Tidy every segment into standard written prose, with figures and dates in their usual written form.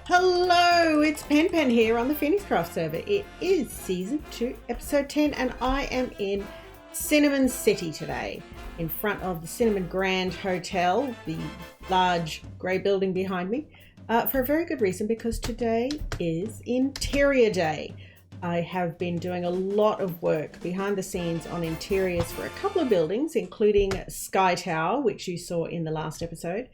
Hello, it's Pen here on the Phoenixcraft server. It is season 2, episode 10, and I am in Cinnamon City today, in front of the Cinnamon Grand Hotel, the large grey building behind me, for a very good reason, because today is Interior Day. I have been doing a lot of work behind the scenes on interiors for a couple of buildings, including Sky Tower, which you saw in the last episode.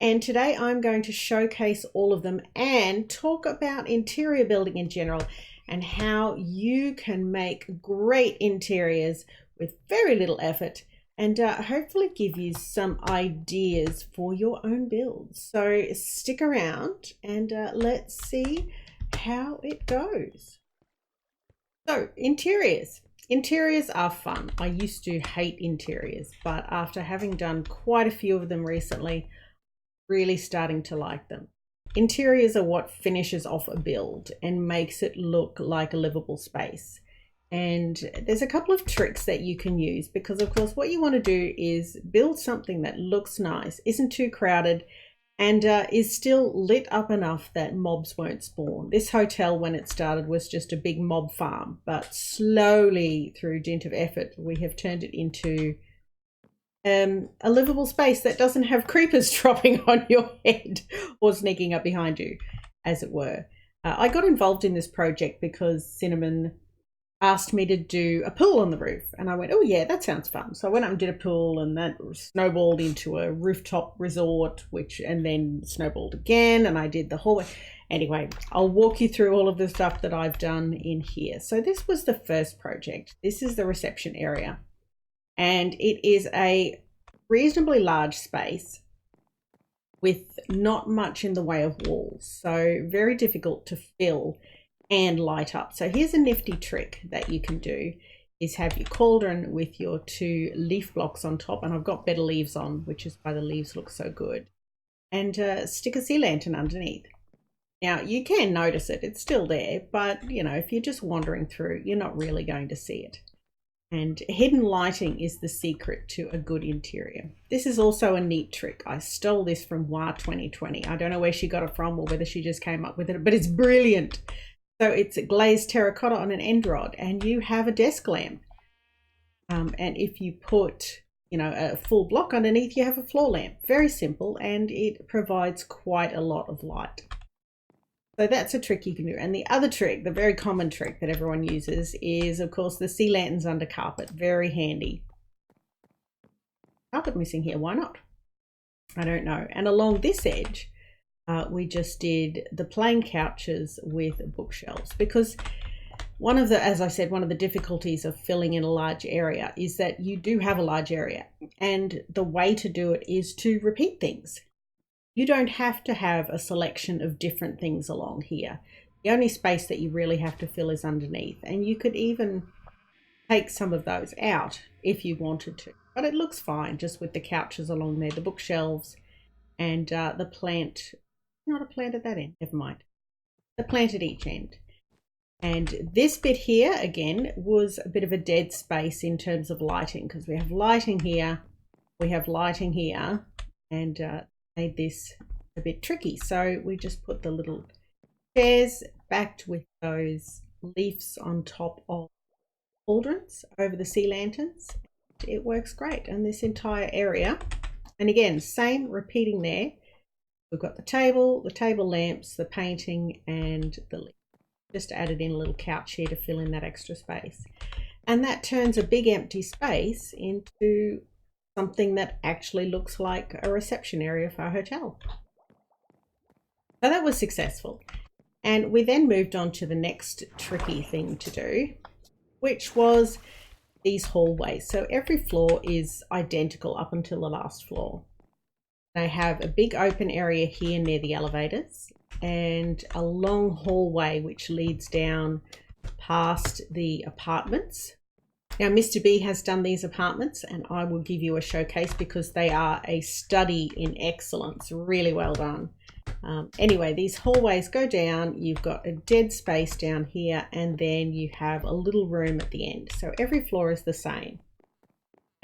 And today I'm going to showcase all of them and talk about interior building in general and how you can make great interiors with very little effort and hopefully give you some ideas for your own builds. So stick around and let's see how it goes. So interiors. Interiors are fun. I used to hate interiors, but after having done quite a few of them recently, really starting to like them. Interiors are what finishes off a build and makes it look like a livable space. And there's a couple of tricks that you can use because, of course, what you want to do is build something that looks nice, isn't too crowded, and is still lit up enough that mobs won't spawn. This hotel, when it started, was just a big mob farm, but slowly, through dint of effort, we have turned it into a livable space that doesn't have creepers dropping on your head or sneaking up behind you, as it were. I got involved in this project because Cinnamon asked me to do a pool on the roof, and I went, oh yeah, that sounds fun. So I went up and did a pool, and that snowballed into a rooftop resort, and then snowballed again, and I did the hallway. Anyway, I'll walk you through all of the stuff that I've done in here. So this was the first project. This is the reception area. And it is a reasonably large space with not much in the way of walls, so very difficult to fill and light up. So here's a nifty trick that you can do, is have your cauldron with your 2 leaf blocks on top, and I've got better leaves on, which is why the leaves look so good, and stick a sea lantern underneath. Now you can notice it, it's still there, but you know, if you're just wandering through, you're not really going to see it. And hidden lighting is the secret to a good interior. This is also a neat trick. I stole this from WA 2020. I don't know where she got it from or whether she just came up with it, but it's brilliant. So it's glazed terracotta on an end rod, and you have a desk lamp. And if you put, you know, a full block underneath, you have a floor lamp. Very simple, and it provides quite a lot of light. So that's a trick you can do. And the other trick, the very common trick that everyone uses, is of course the sea lanterns under carpet. Very handy. Carpet missing here, why not? I don't know. And along this edge, we just did the plain couches with bookshelves, because one of the, as I said, one of the difficulties of filling in a large area is that you do have a large area, and the way to do it is to repeat things. You don't have to have a selection of different things along here. The only space that you really have to fill is underneath, and you could even take some of those out if you wanted to. But it looks fine just with the couches along there, the bookshelves, and the plant. Not a plant at that end, never mind. The plant at each end. And this bit here, again, was a bit of a dead space in terms of lighting, because we have lighting here, we have lighting here, and made this a bit tricky. So we just put the little chairs backed with those leaves on top of cauldrons over the sea lanterns. It works great. And this entire area, and again, same repeating there. We've got the table lamps, the painting, and the leaf. Just added in a little couch here to fill in that extra space. And that turns a big empty space into something that actually looks like a reception area for a hotel. So that was successful. And we then moved on to the next tricky thing to do, which was these hallways. So every floor is identical up until the last floor. They have a big open area here near the elevators and a long hallway which leads down past the apartments. Now, Mr. B has done these apartments, and I will give you a showcase because they are a study in excellence. Really well done. Anyway, these hallways go down. You've got a dead space down here, and then you have a little room at the end. So every floor is the same.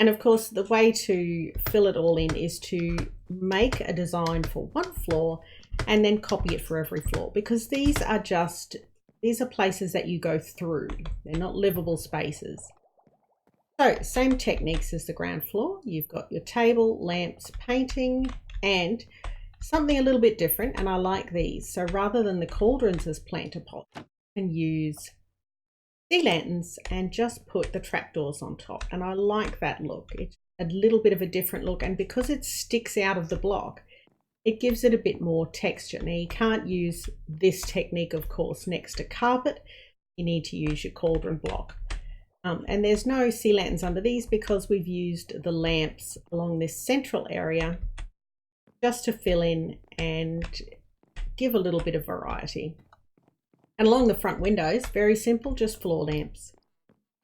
And of course, the way to fill it all in is to make a design for one floor and then copy it for every floor, because these are places that you go through. They're not livable spaces. So same techniques as the ground floor. You've got your table, lamps, painting, and something a little bit different, and I like these. So rather than the cauldrons as planter pots, you can use sea lanterns and just put the trapdoors on top, and I like that look. It's a little bit of a different look, and because it sticks out of the block, it gives it a bit more texture. Now you can't use this technique, of course, next to carpet. You need to use your cauldron block. And there's no sea lanterns under these because we've used the lamps along this central area just to fill in and give a little bit of variety. And along the front windows, very simple, just floor lamps.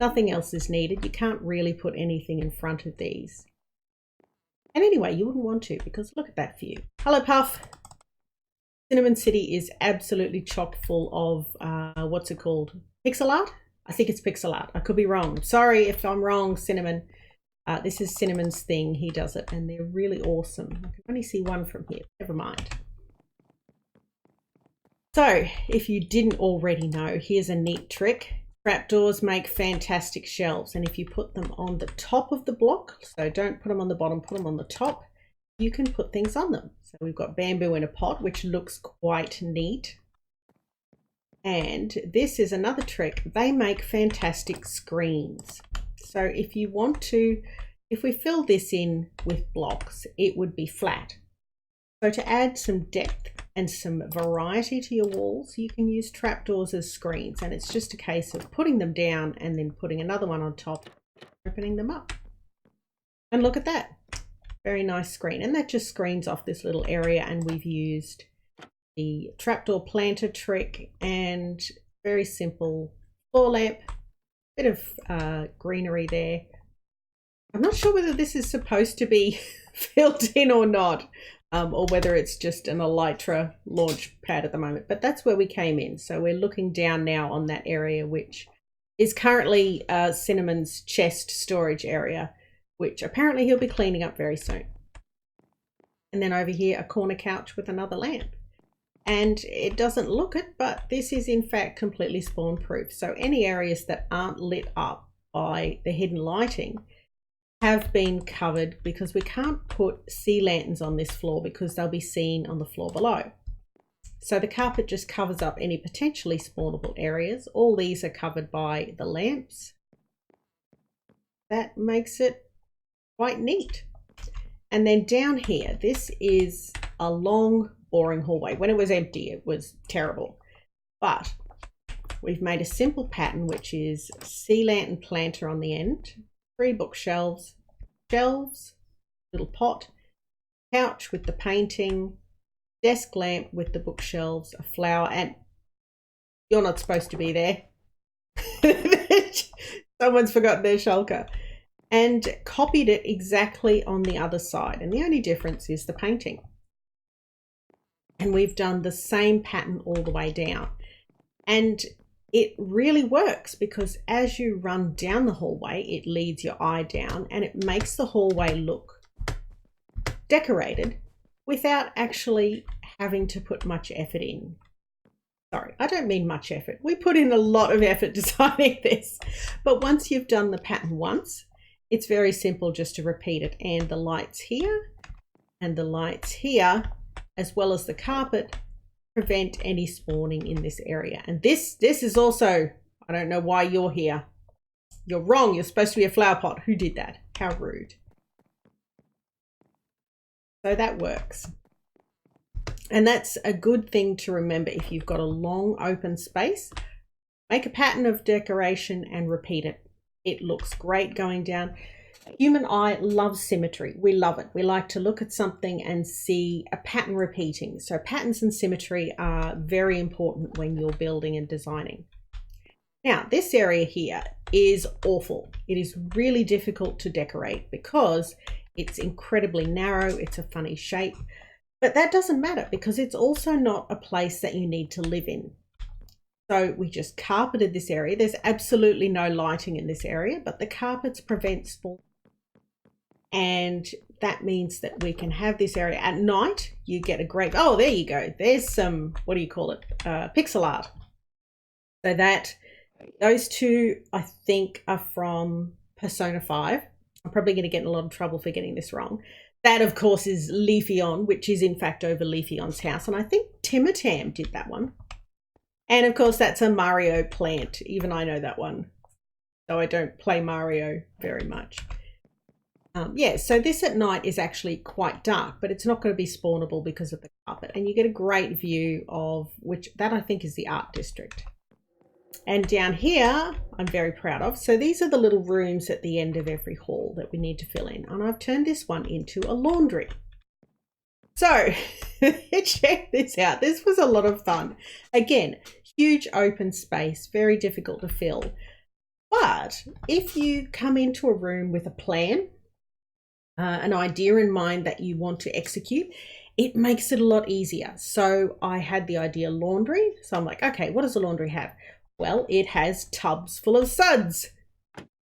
Nothing else is needed. You can't really put anything in front of these. And anyway, you wouldn't want to, because look at that view. Hello, Puff. Cinnamon City is absolutely chock full of, what's it called? Pixel art? I think it's pixel art. I could be wrong. Sorry if I'm wrong, Cinnamon. This is Cinnamon's thing. He does it, and they're really awesome. I can only see one from here. Never mind. So, if you didn't already know, here's a neat trick. Trapdoors make fantastic shelves, and if you put them on the top of the block, so don't put them on the bottom, put them on the top, you can put things on them. So we've got bamboo in a pot, which looks quite neat. And this is another trick. They make fantastic screens. So if you want to, if we fill this in with blocks, it would be flat. So to add some depth and some variety to your walls, you can use trapdoors as screens, and it's just a case of putting them down and then putting another one on top, opening them up. And look at that, very nice screen. And that just screens off this little area, and we've used the trapdoor planter trick and very simple floor lamp, bit of greenery there. I'm not sure whether this is supposed to be filled in or not, or whether it's just an elytra launch pad at the moment, but that's where we came in. So we're looking down now on that area, which is currently Cinnamon's chest storage area, which apparently he'll be cleaning up very soon. And then over here, a corner couch with another lamp. And it doesn't look it, but this is in fact completely spawn proof. So any areas that aren't lit up by the hidden lighting have been covered, because we can't put sea lanterns on this floor because they'll be seen on the floor below. So the carpet just covers up any potentially spawnable areas. All these are covered by the lamps. That makes it quite neat. And then down here, this is a long, boring hallway. When it was empty, it was terrible. But we've made a simple pattern, which is sea lantern planter on the end, 3 bookshelves, shelves, little pot, couch with the painting, desk lamp with the bookshelves, a flower, and you're not supposed to be there. Someone's forgotten their shulker. And copied it exactly on the other side. And the only difference is the painting. And we've done the same pattern all the way down. And it really works, because as you run down the hallway, it leads your eye down and it makes the hallway look decorated without actually having to put much effort in. Sorry, I don't mean much effort. We put in a lot of effort designing this. But once you've done the pattern once, it's very simple just to repeat it. And the lights here and the lights here, as well as the carpet, prevent any spawning in this area. And this is also, I don't know why you're here. You're wrong. You're supposed to be a flower pot. Who did that? How rude. So that works. And that's a good thing to remember if you've got a long open space. Make a pattern of decoration and repeat it. It looks great going down. Human eye loves symmetry. We love it. We like to look at something and see a pattern repeating. So patterns and symmetry are very important when you're building and designing. Now, this area here is awful. It is really difficult to decorate because it's incredibly narrow. It's a funny shape, but that doesn't matter because it's also not a place that you need to live in. So we just carpeted this area. There's absolutely no lighting in this area, but the carpets prevent spawn. And that means that we can have this area at night. You get a great, oh, there you go. There's some, what do you call it? Pixel art. So those two, I think, are from Persona 5. I'm probably going to get in a lot of trouble for getting this wrong. That, of course, is Leafeon, which is in fact over Leafeon's house. And I think Timitam did that one. And of course, that's a Mario plant. Even I know that one. So I don't play Mario very much. Yeah, so this at night is actually quite dark, but it's not going to be spawnable because of the carpet. And you get a great view of that I think is the art district. And down here, I'm very proud of. So these are the little rooms at the end of every hall that we need to fill in. And I've turned this one into a laundry. So check this out. This was a lot of fun. Again, huge open space, very difficult to fill. But if you come into a room with a plan, an idea in mind that you want to execute, it makes it a lot easier. So I had the idea laundry. So I'm like, okay, what does a laundry have? Well, it has tubs full of suds.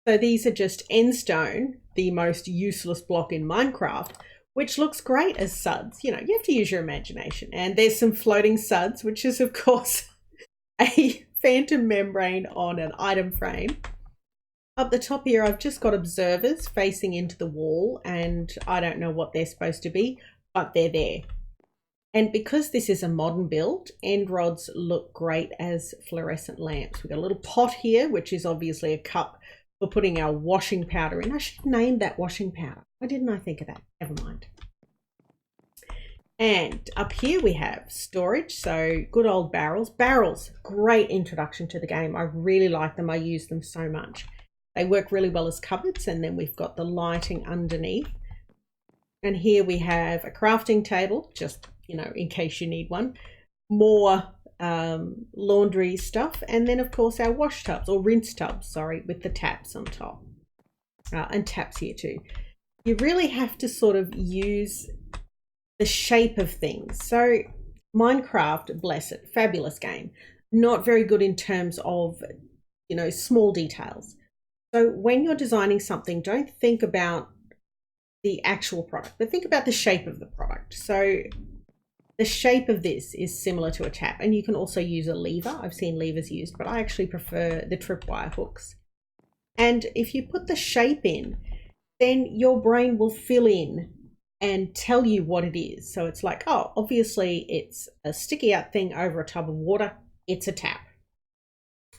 So these are just endstone, the most useless block in Minecraft, which looks great as suds. You know, you have to use your imagination. And there's some floating suds, which is, of course, a phantom membrane on an item frame. Up the top here, I've just got observers facing into the wall, and I don't know what they're supposed to be, but they're there. And because this is a modern build, end rods look great as fluorescent lamps. We've got a little pot here, which is obviously a cup for putting our washing powder in. I should name that washing powder. Why didn't I think of that? Never mind. And up here we have storage, so good old barrels. Barrels, great introduction to the game. I really like them. I use them so much. They work really well as cupboards, and then we've got the lighting underneath. And here we have a crafting table, just, you know, in case you need one. More laundry stuff, and then of course our wash tubs, or rinse tubs, sorry, with the taps on top. And taps here too. You really have to sort of use the shape of things. So Minecraft, bless it, fabulous game. Not very good in terms of, you know, small details. So when you're designing something, don't think about the actual product, but think about the shape of the product. So the shape of this is similar to a tap, and you can also use a lever. I've seen levers used, but I actually prefer the tripwire hooks. And if you put the shape in, then your brain will fill in and tell you what it is. So it's like, oh, obviously it's a sticky out thing over a tub of water. It's a tap.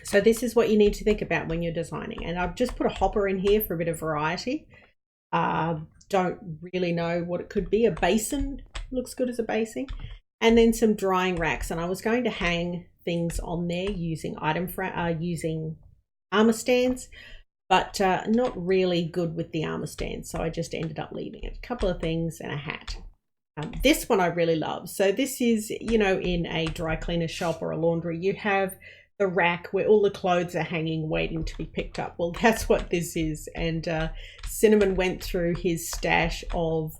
So this is what you need to think about when you're designing. And I've just put a hopper in here for a bit of variety. Don't really know what it could be. A basin looks good as a basin. And then some drying racks. And I was going to hang things on there using using armor stands, but not really good with the armor stands. So I just ended up leaving it. A couple of things and a hat. This one I really love. So this is, you know, in a dry cleaner shop or a laundry, you have the rack where all the clothes are hanging waiting to be picked up. Well, that's what this is. And Cinnamon went through his stash of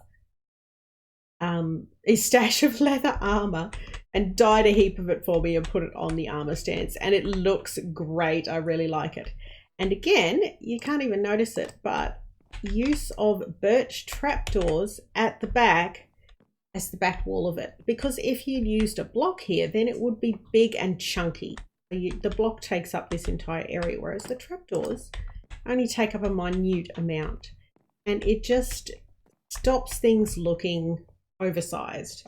leather armor and dyed a heap of it for me and put it on the armor stands, and it looks great. I really like it. And again, you can't even notice it, but use of birch trapdoors at the back as the back wall of it, because if you'd used a block here, then it would be big and chunky. The block takes up this entire area, whereas the trapdoors only take up a minute amount, and it just stops things looking oversized,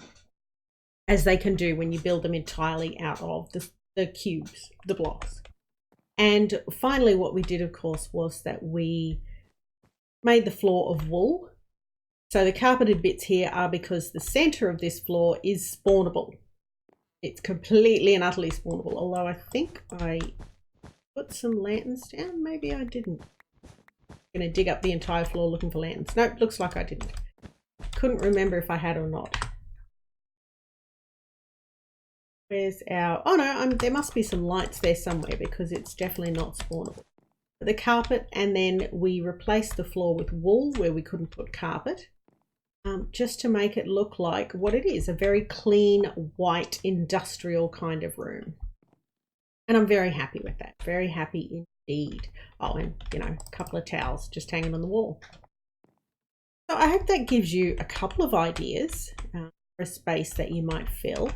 as they can do when you build them entirely out of the cubes, the blocks. And finally, what we did, of course, was that we made the floor of wool. So the carpeted bits here are because the center of this floor is spawnable. It's completely and utterly spawnable, although I think I put some lanterns down. Maybe I didn't. I'm going to dig up the entire floor looking for lanterns. Nope, looks like I didn't. Couldn't remember if I had or not. Where's our... Oh no, there must be some lights there somewhere, because it's definitely not spawnable. The carpet, and then we replaced the floor with wool where we couldn't put carpet. Just to make it look like what it is, a very clean, white, industrial kind of room. And I'm very happy with that. Very happy indeed. Oh, and, you know, a couple of towels just hanging on the wall. So I hope that gives you a couple of ideas for a space that you might fill.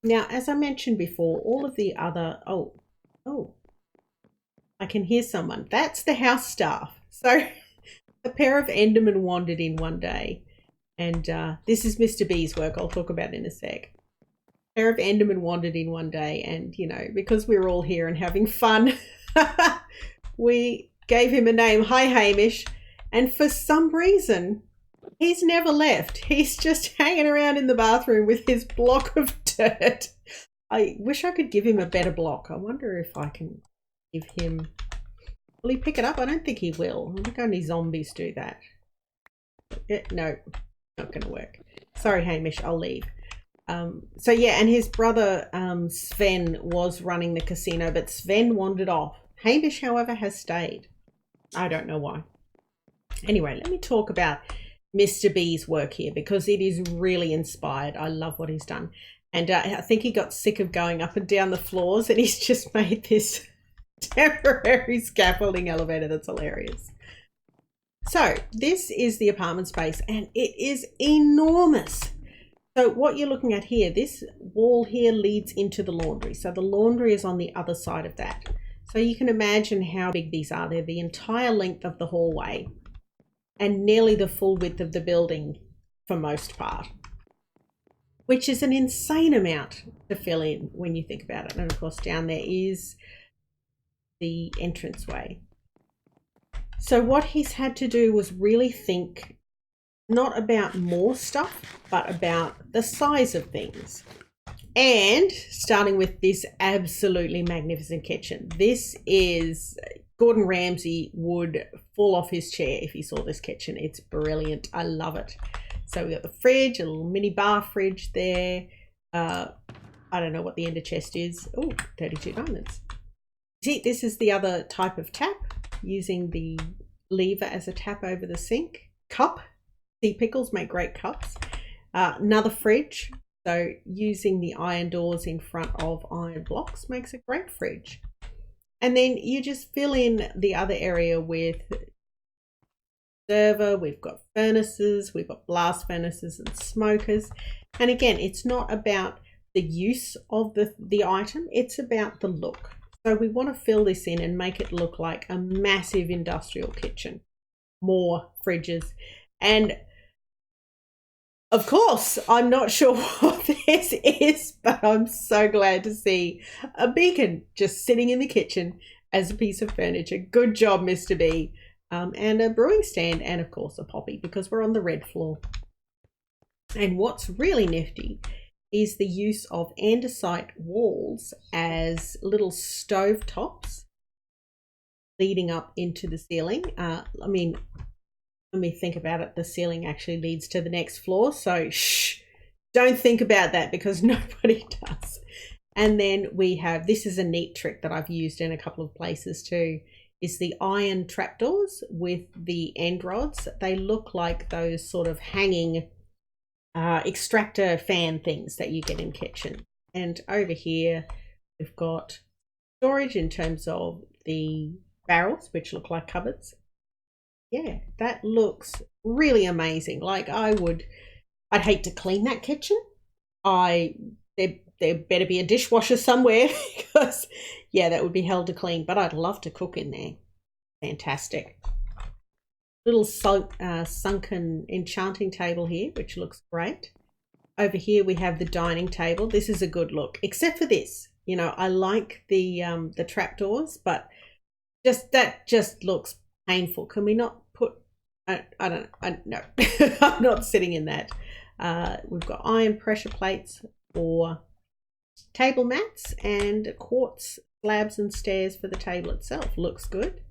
Now, as I mentioned before, all of the other, oh, I can hear someone. That's the house staff. So a pair of Endermen wandered in one day, and this is Mr. B's work. I'll talk about it in a sec. A pair of Endermen wandered in one day, and, you know, because we were all here and having fun, we gave him a name. Hi, Hamish. And for some reason, he's never left. He's just hanging around in the bathroom with his block of dirt. I wish I could give him a better block. I wonder if I can give him... Will he pick it up? I don't think he will. I think only zombies do that. No, not going to work. Sorry, Hamish, I'll leave. So yeah, and his brother Sven was running the casino, but Sven wandered off. Hamish, however, has stayed. I don't know why. Anyway, let me talk about Mr. B's work here because it is really inspired. I love what he's done. And I think he got sick of going up and down the floors, and he's just made this temporary scaffolding elevator that's hilarious. So this is the apartment space, and it is enormous. So what you're looking at here, this wall here leads into the laundry. So the laundry is on the other side of that. So you can imagine how big these are. They're the entire length of the hallway and nearly the full width of the building for most part, which is an insane amount to fill in when you think about it. And of course down there is the entranceway. So what he's had to do was really think not about more stuff, but about the size of things. And starting with this absolutely magnificent kitchen. This is, Gordon Ramsay would fall off his chair if he saw this kitchen. It's brilliant. I love it. So we got the fridge, a little mini bar fridge there. I don't know what the ender chest is. Oh, 32 diamonds. See, this is the other type of tap, using the lever as a tap over the sink. Cup. Sea pickles make great cups. Another fridge. So using the iron doors in front of iron blocks makes a great fridge. And then you just fill in the other area with server. We've got furnaces, we've got blast furnaces and smokers. And again, it's not about the use of the item, it's about the look. So we want to fill this in and make it look like a massive industrial kitchen. More fridges. And of course, I'm not sure what this is, but I'm so glad to see a beacon just sitting in the kitchen as a piece of furniture. Good job, Mr. B. And a brewing stand, and of course a poppy, because we're on the red floor. And what's really nifty is the use of andesite walls as little stove tops leading up into the ceiling. When we think about it, the ceiling actually leads to the next floor. So shh, don't think about that because nobody does. And then we have, this is a neat trick that I've used in a couple of places too, is the iron trapdoors with the end rods. They look like those sort of hanging extractor fan things that you get in kitchen. And over here, we've got storage in terms of the barrels, which look like cupboards. Yeah, that looks really amazing. Like I'd hate to clean that kitchen. There better be a dishwasher somewhere because yeah, that would be hell to clean, but I'd love to cook in there. Fantastic. Little sunken enchanting table here, which looks great. Over here we have the dining table. This is a good look, except for this. You know, I like the trapdoors, but that just looks painful. Can we not put, no, I'm not sitting in that. We've got iron pressure plates for table mats and quartz slabs and stairs for the table itself. Looks good.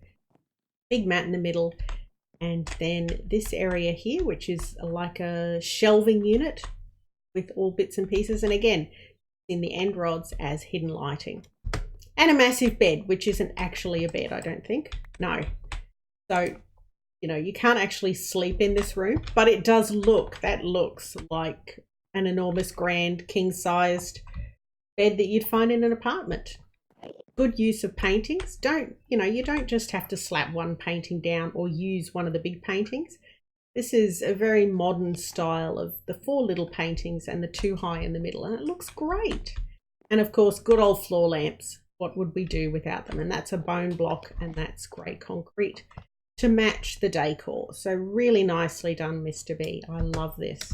Big mat in the middle. And then this area here, which is like a shelving unit with all bits and pieces. And again, in the end rods as hidden lighting. And a massive bed, which isn't actually a bed, I don't think. No. So, you know, you can't actually sleep in this room, but it does look, that looks like an enormous grand king-sized bed that you'd find in an apartment. Good use of paintings. You don't just have to slap one painting down or use one of the big paintings. This is a very modern style of the 4 little paintings and the 2 high in the middle, and it looks great. And of course, good old floor lamps. What would we do without them? And that's a bone block, and that's grey concrete to match the decor. So really nicely done, Mr. B. I love this.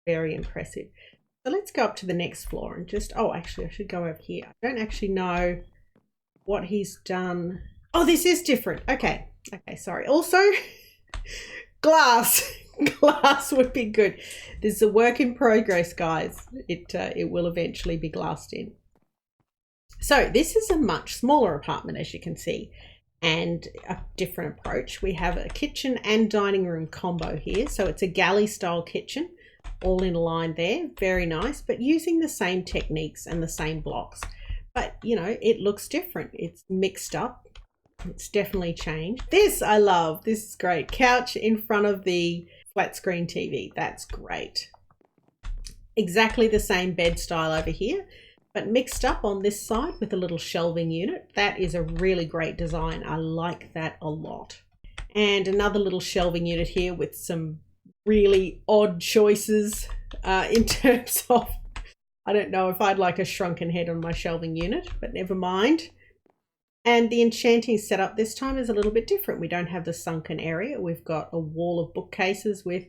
Very impressive. So let's go up to the next floor and just, oh, actually I should go over here. I don't actually know what he's done. Oh, this is different. Okay, sorry. Also, glass. Glass would be good. This is a work in progress, guys. It will eventually be glassed in. So this is a much smaller apartment, as you can see, and a different approach. We have a kitchen and dining room combo here. So it's a galley style kitchen, all in a line there. Very nice, but using the same techniques and the same blocks. But, you know, it looks different. It's mixed up. It's definitely changed. This I love. This is great. Couch in front of the flat screen TV. That's great. Exactly the same bed style over here, but mixed up on this side with a little shelving unit. That is a really great design. I like that a lot. And another little shelving unit here with some really odd choices in terms of, I don't know if I'd like a shrunken head on my shelving unit, but never mind. And the enchanting setup this time is a little bit different. We don't have the sunken area. We've got a wall of bookcases with,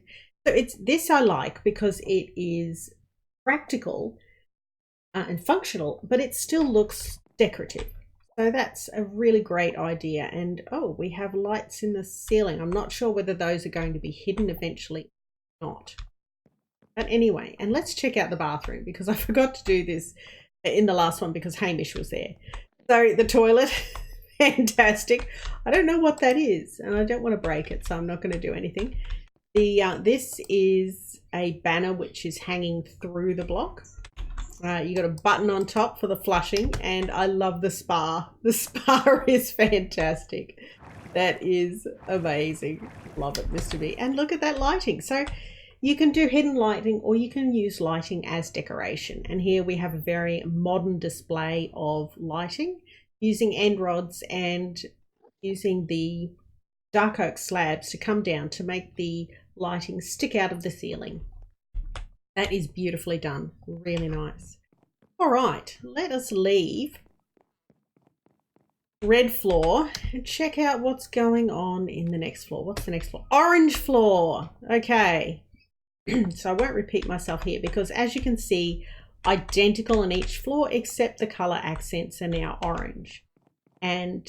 so it's this I like because it is practical and functional, but it still looks decorative. So that's a really great idea. And oh, we have lights in the ceiling. I'm not sure whether those are going to be hidden eventually or not. But anyway, and let's check out the bathroom because I forgot to do this in the last one because Hamish was there. So the toilet, fantastic. I don't know what that is and I don't want to break it, so I'm not going to do anything. This is a banner which is hanging through the block. You got a button on top for the flushing, and I love the spa. The spa is fantastic. That is amazing. Love it, Mr. B. And look at that lighting. So you can do hidden lighting or you can use lighting as decoration. And here we have a very modern display of lighting using end rods and using the dark oak slabs to come down to make the lighting stick out of the ceiling. That is beautifully done. Really nice. All right, let us leave red floor and check out what's going on in the next floor. What's the next floor? Orange floor. Okay. So I won't repeat myself here because as you can see, identical on each floor except the color accents are now orange. And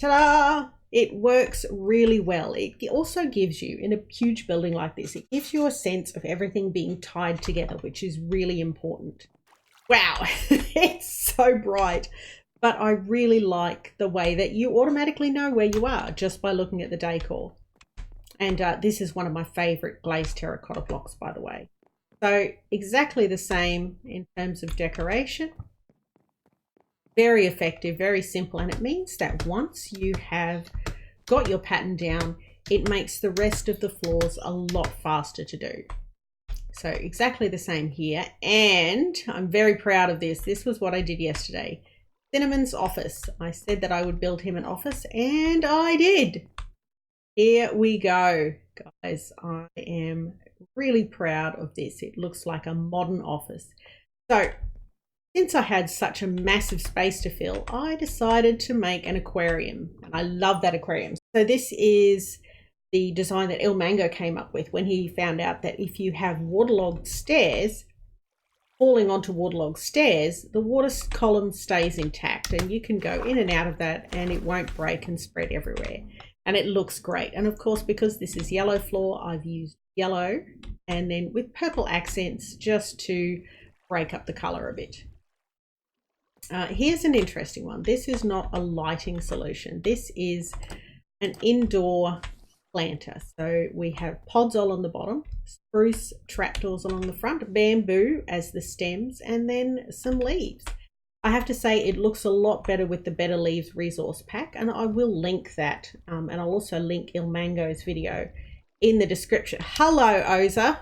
ta-da! It works really well. It also gives you, in a huge building like this, it gives you a sense of everything being tied together, which is really important. Wow, it's so bright. But I really like the way that you automatically know where you are just by looking at the decor. And this is one of my favorite glazed terracotta blocks, by the way. So exactly the same in terms of decoration. Very effective, very simple. And it means that once you have got your pattern down, it makes the rest of the floors a lot faster to do. So exactly the same here. And I'm very proud of this. This was what I did yesterday. Cinnamon's office. I said that I would build him an office and I did. Here we go, guys. I am really proud of this. It looks like a modern office. So since I had such a massive space to fill, I decided to make an aquarium. And I love that aquarium. So this is the design that Il Mango came up with when he found out that if you have waterlogged stairs, falling onto waterlogged stairs, the water column stays intact and you can go in and out of that and it won't break and spread everywhere. And it looks great. And of course, because this is yellow floor, I've used yellow and then with purple accents just to break up the color a bit. Here's an interesting one. This is not a lighting solution. This is an indoor planter. So we have pods all on the bottom, spruce trapdoors along the front, bamboo as the stems, and then some leaves. I have to say it looks a lot better with the Better Leaves resource pack, and I will link that, and I'll also link Il Mango's video in the description. Hello, Oza.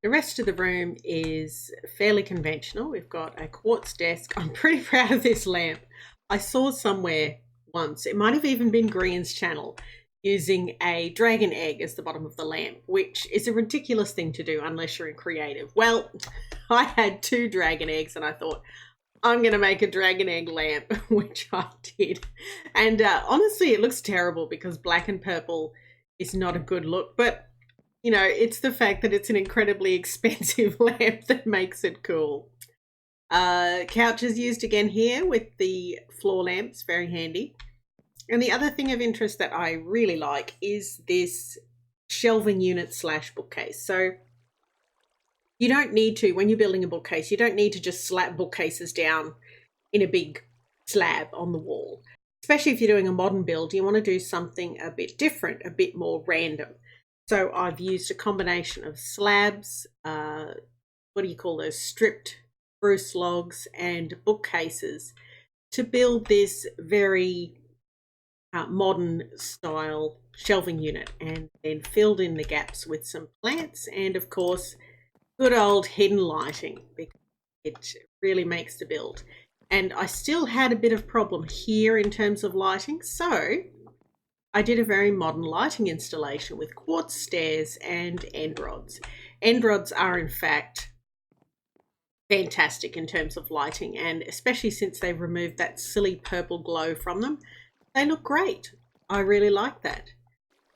The rest of the room is fairly conventional. We've got a quartz desk. I'm pretty proud of this lamp. I saw somewhere once, it might have even been Grian's channel, using a dragon egg as the bottom of the lamp, which is a ridiculous thing to do unless you're in creative. Well, I had 2 dragon eggs and I thought, I'm going to make a dragon egg lamp, which I did. And honestly, it looks terrible because black and purple is not a good look. But, you know, it's the fact that it's an incredibly expensive lamp that makes it cool. Couch is used again here with the floor lamps, very handy. And the other thing of interest that I really like is this shelving unit / bookcase. So you don't need to, when you're building a bookcase, you don't need to just slap bookcases down in a big slab on the wall. Especially if you're doing a modern build, you want to do something a bit different, a bit more random. So I've used a combination of slabs, what do you call those, stripped spruce logs and bookcases to build this very modern style shelving unit, and then filled in the gaps with some plants and of course good old hidden lighting because it really makes the build. And I still had a bit of problem here in terms of lighting, so I did a very modern lighting installation with quartz stairs and end rods. End rods are in fact fantastic in terms of lighting, and especially since they've removed that silly purple glow from them, they look great. I really like that.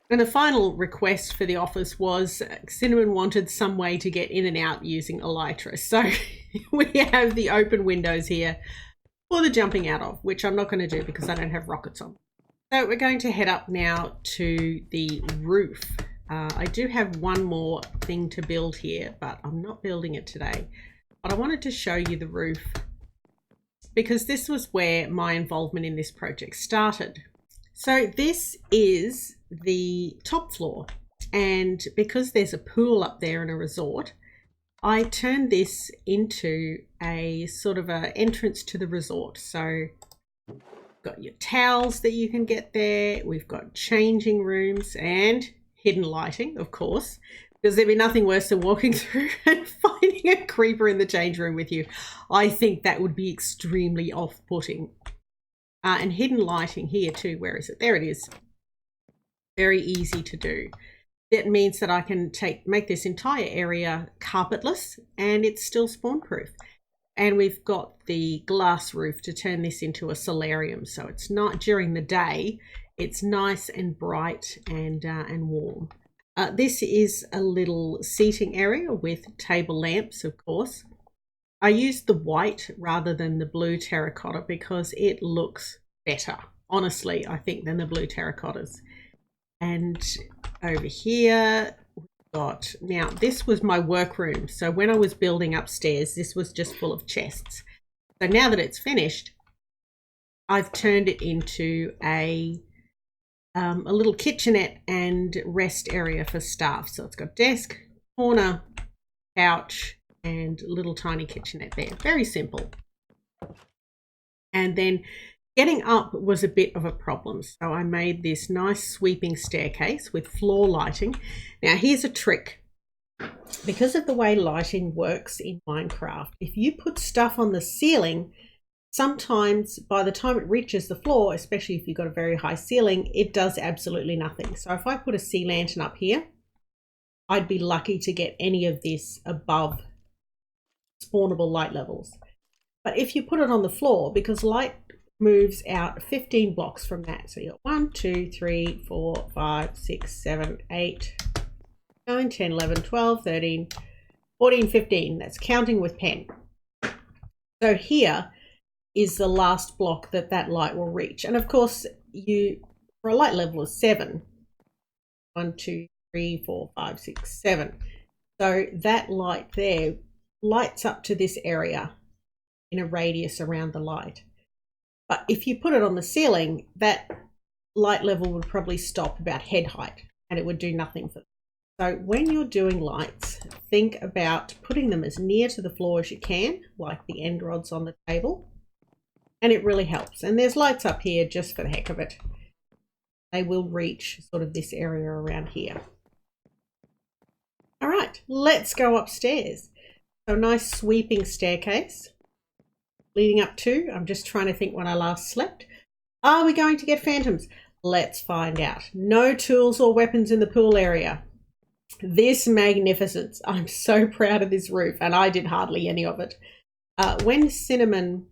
And the final request for the office was Cinnamon wanted some way to get in and out using elytra. So we have the open windows here for the jumping out of, which I'm not going to do because I don't have rockets on. So we're going to head up now to the roof. I do have one more thing to build here, but I'm not building it today. But I wanted to show you the roof because this was where my involvement in this project started. So this is the top floor, and because there's a pool up there in a resort, I turned this into a sort of an entrance to the resort. So got your towels that you can get there, we've got changing rooms and hidden lighting, of course, because there'd be nothing worse than walking through and finding a creeper in the change room with you. I think that would be extremely off-putting. And hidden lighting here too. Where is it? There it is. Very easy to do. That means that I can make this entire area carpetless and it's still spawn proof. And we've got the glass roof to turn this into a solarium. So it's not during the day, it's nice and bright and warm. This is a little seating area with table lamps, of course. I used the white rather than the blue terracotta because it looks better, honestly, I think, than the blue terracottas. And over here, we've got, now this was my workroom. So when I was building upstairs, this was just full of chests. So now that it's finished, I've turned it into a little kitchenette and rest area for staff. So it's got desk, corner, couch, and little tiny kitchenette there. Very simple. And then getting up was a bit of a problem. So I made this nice sweeping staircase with floor lighting. Now here's a trick. Because of the way lighting works in Minecraft, if you put stuff on the ceiling, sometimes by the time it reaches the floor, especially if you've got a very high ceiling, it does absolutely nothing. So if I put a sea lantern up here, I'd be lucky to get any of this above spawnable light levels. But if you put it on the floor, because light moves out 15 blocks from that, so you've got 1, 2, 3, 4, 5, 6, 7, 8, 9, 10, 11, 12, 13, 14, 15. That's counting with pen. So here is the last block that light will reach. And of course, for a light level of 7, 1, 2, 3, 4, 5, 6, 7. So that light there lights up to this area in a radius around the light. But if you put it on the ceiling, that light level would probably stop about head height and it would do nothing for them. So when you're doing lights, think about putting them as near to the floor as you can, like the end rods on the table, and it really helps. And there's lights up here just for the heck of it. They will reach sort of this area around here. All right, let's go upstairs. So a nice sweeping staircase leading up to, I'm just trying to think when I last slept. Are we going to get phantoms? Let's find out. No tools or weapons in the pool area. This magnificence. I'm so proud of this roof, and I did hardly any of it. When Cinnamon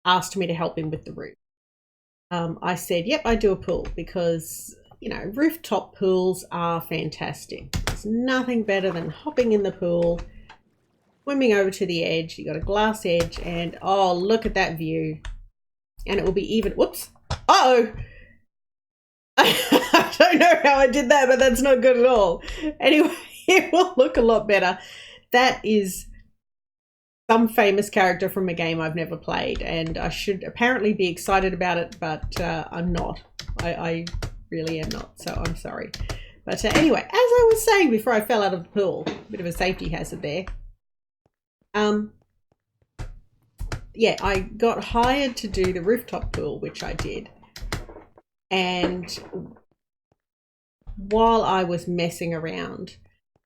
asked me to help him with the roof, I said, yep, I do a pool because, you know, rooftop pools are fantastic. There's nothing better than hopping in the pool, swimming over to the edge. You got a glass edge, and oh, look at that view. And it will be even, whoops, uh-oh. I don't know how I did that, but that's not good at all. Anyway, it will look a lot better. That is some famous character from a game I've never played, and I should apparently be excited about it, but I'm not. I really am not, so I'm sorry. But anyway, as I was saying before I fell out of the pool, a bit of a safety hazard there. Yeah, I got hired to do the rooftop pool, which I did. And while I was messing around,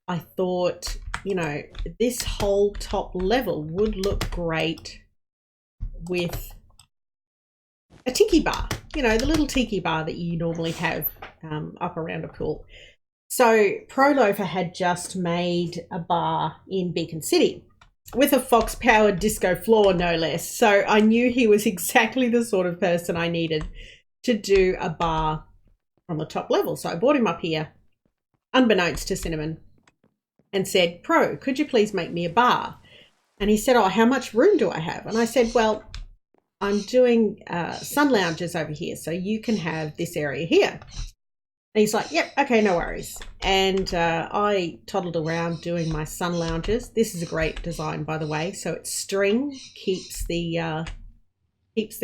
I thought, you know, this whole top level would look great with a tiki bar, you know, the little tiki bar that you normally have up around a pool. So Pro Loafer had just made a bar in Beacon City with a Fox powered disco floor, no less. So I knew he was exactly the sort of person I needed to do a bar on the top level. So I brought him up here, unbeknownst to Cinnamon, and said, Pro, could you please make me a bar? And he said, oh, how much room do I have? And I said, well, I'm doing sun lounges over here, so you can have this area here. And he's like, yep, okay, no worries. And I toddled around doing my sun lounges. This is a great design, by the way. So it's string, keeps the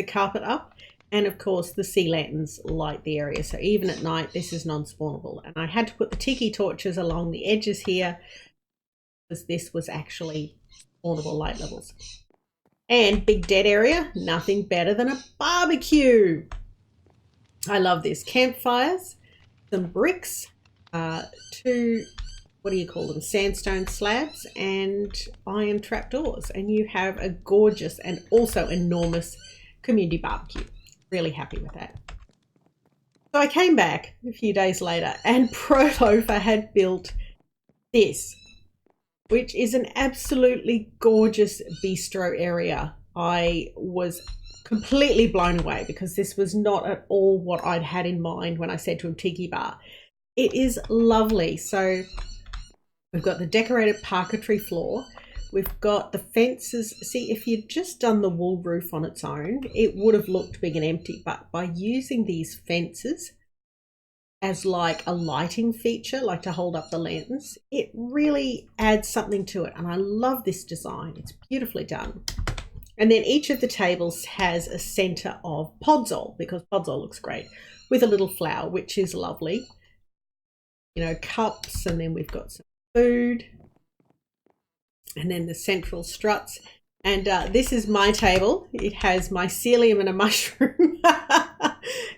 carpet up. And of course, the sea lanterns light the area. So even at night, this is non-spawnable. And I had to put the tiki torches along the edges here because this was actually spawnable light levels. And big dead area, nothing better than a barbecue. I love this. Campfires, some bricks, 2, what do you call them, sandstone slabs, and iron trapdoors. And you have a gorgeous and also enormous community barbecue. Really happy with that. So I came back a few days later and Pro Loafer had built this, which is an absolutely gorgeous bistro area. I was completely blown away because this was not at all what I'd had in mind when I said to him tiki bar. It is lovely. So we've got the decorated parquetry floor. We've got the fences. See, if you'd just done the wool roof on its own, it would have looked big and empty. But by using these fences as like a lighting feature, like to hold up the lanterns, it really adds something to it. And I love this design. It's beautifully done. And then each of the tables has a center of podzol, because podzol looks great, with a little flower, which is lovely. You know, cups, and then we've got some food. And then the central struts. And this is my table. It has mycelium and a mushroom.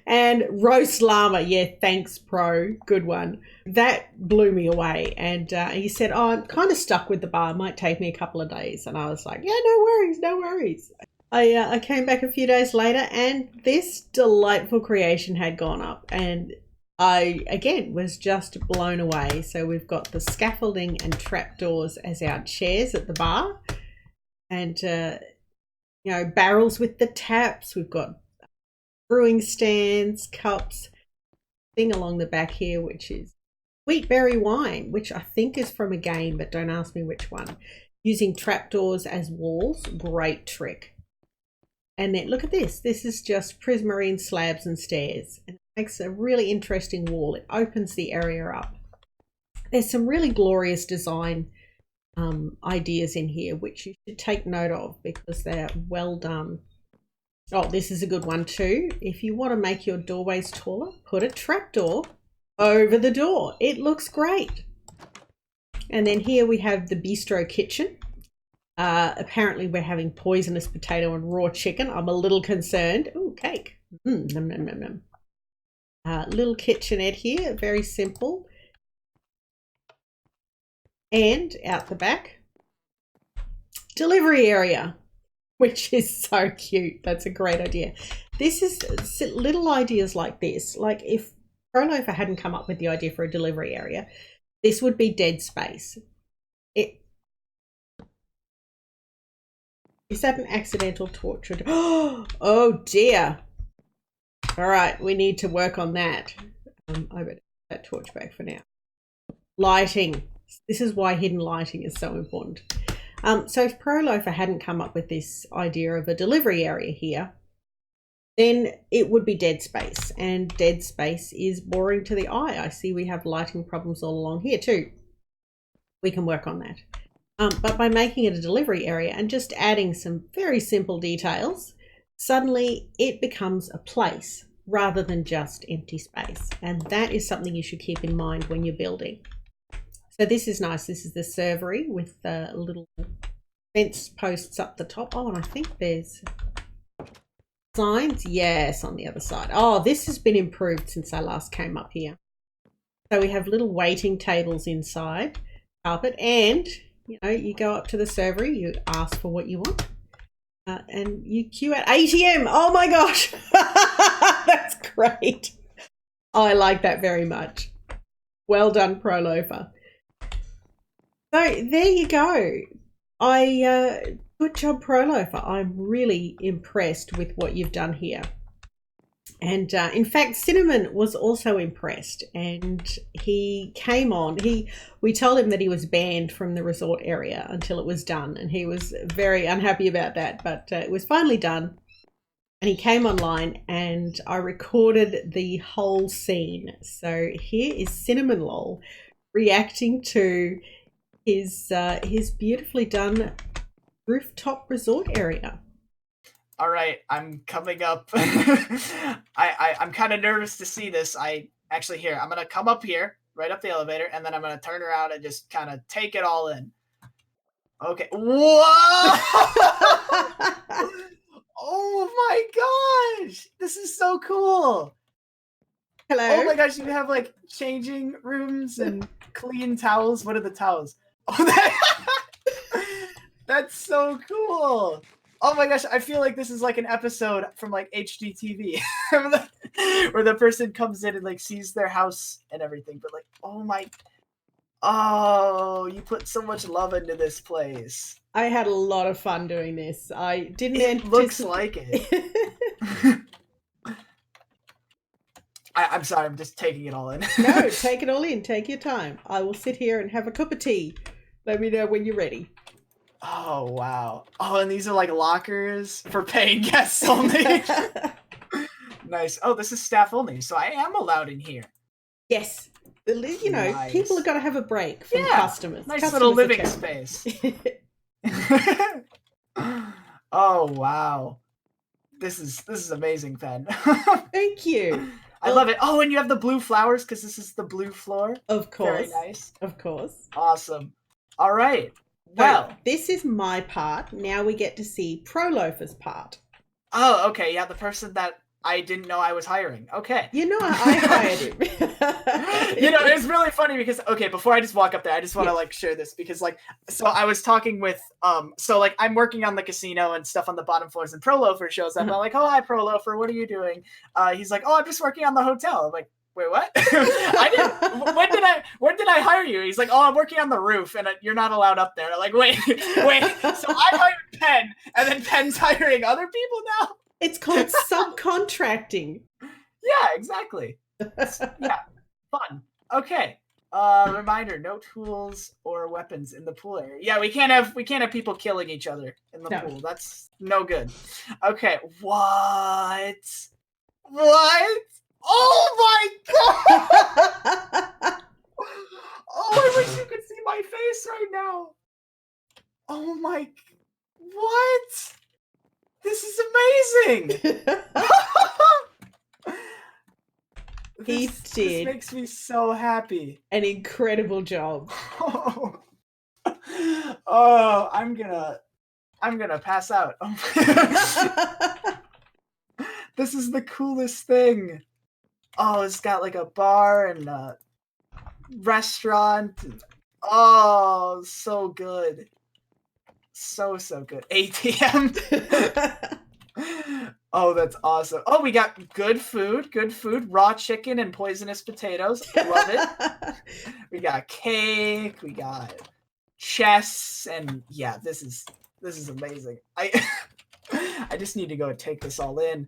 And roast llama. Yeah, thanks, Pro. Good one. That blew me away. And he said, oh, I'm kind of stuck with the bar. It might take me a couple of days. And I was like, yeah, no worries, no worries. I came back a few days later and this delightful creation had gone up. And I, again, was just blown away. So we've got the scaffolding and trapdoors as our chairs at the bar. And, you know, barrels with the taps. We've got brewing stands, cups, thing along the back here, which is wheatberry wine, which I think is from a game, but don't ask me which one. Using trapdoors as walls, great trick. And then look at this. This is just prismarine slabs and stairs. And it makes a really interesting wall. It opens the area up. There's some really glorious design ideas in here, which you should take note of because they're well done. Oh, this is a good one too. If you want to make your doorways taller, put a trapdoor over the door. It looks great. And then here we have the bistro kitchen. Apparently we're having poisonous potato and raw chicken. I'm a little concerned. Oh, cake. Nom, nom, nom, nom. Little kitchenette here, very simple. And out the back, delivery area. which is so cute. That's a great idea. This is little ideas like this. Like if Proloafer hadn't come up with the idea for a delivery area, this would be dead space. Is that an accidental torture? Oh dear. All right, we need to work on that. I better put that torch back for now. Lighting. This is why hidden lighting is so important. So if Proloafer hadn't come up with this idea of a delivery area here, then it would be dead space, and dead space is boring to the eye. I see we have lighting problems all along here too. We can work on that. But by making it a delivery area and just adding some very simple details, suddenly it becomes a place rather than just empty space. And that is something you should keep in mind when you're building. So this is nice. This is the servery with little fence posts up the top. Oh, and I think there's signs. Yes, on the other side. Oh, this has been improved since I last came up here. So we have little waiting tables inside, carpet, and you go up to the servery, you ask for what you want, and you queue at ATM. Oh my gosh, that's great. Oh, I like that very much. Well done, Proloafer. So there you go. Good job, Proloafer. I'm really impressed with what you've done here. And in fact, Cinnamon was also impressed, and he came on. We told him that he was banned from the resort area until it was done, and he was very unhappy about that, but it was finally done. And he came online, and I recorded the whole scene. So here is Cinnamon Lol reacting to his beautifully done rooftop resort area. All right, I'm coming up. I'm kind of nervous to see this. I'm going to come up here, right up the elevator, and then I'm going to turn around and just kind of take it all in. Okay. Whoa! Oh my gosh! This is so cool. Hello. Oh my gosh, you have like changing rooms and clean towels. What are the towels? Oh, that's so cool. Oh my gosh, I feel like this is like an episode from like HGTV where the person comes in and like sees their house and everything, but like, you put so much love into this place. I had a lot of fun doing this. I didn't It looks like it. I'm sorry, I'm just taking it all in. No, take it all in. Take your time. I will sit here and have a cup of tea. Let me know when you're ready. Oh, wow. Oh, and these are like lockers for paying guests only. Nice. Oh, this is staff only, so I am allowed in here. Yes. Nice. People have got to have a break from customers. Nice little living space. Oh, wow. This is amazing, Pen. Thank you. I love it. Oh, and you have the blue flowers because this is the blue floor. Of course. Very nice. Of course. Awesome. All right. Well, this is my part. Now we get to see Proloafer's part. Oh, okay. Yeah, the person that I didn't know I was hiring. Okay. I hired him. It's really funny because, okay, before I just walk up there, I just want to like share this because so I was talking with, I'm working on the casino and stuff on the bottom floors, and Proloafer shows up. I'm like, oh, hi, Proloafer. What are you doing? He's like, oh, I'm just working on the hotel. I'm like, wait, what? When did I hire you? He's like, oh, I'm working on the roof and you're not allowed up there. I'm like, wait. So I hired Penn, and then Penn's hiring other people now? It's called subcontracting. Yeah, exactly. Yeah, fun. Okay. Reminder: no tools or weapons in the pool area. Yeah, we can't have people killing each other in the pool. That's no good. Okay. What? Oh my god! Oh, I wish you could see my face right now. Oh my! What? This is amazing! This makes me so happy. An incredible job. Oh, I'm gonna pass out. This is the coolest thing. Oh, it's got like a bar and a restaurant. Oh, so good. So good. ATM. Oh, that's awesome. Oh, we got good food. Raw chicken and poisonous potatoes. Love it. We got cake. We got chess, and yeah, this is amazing. I just need to go and take this all in.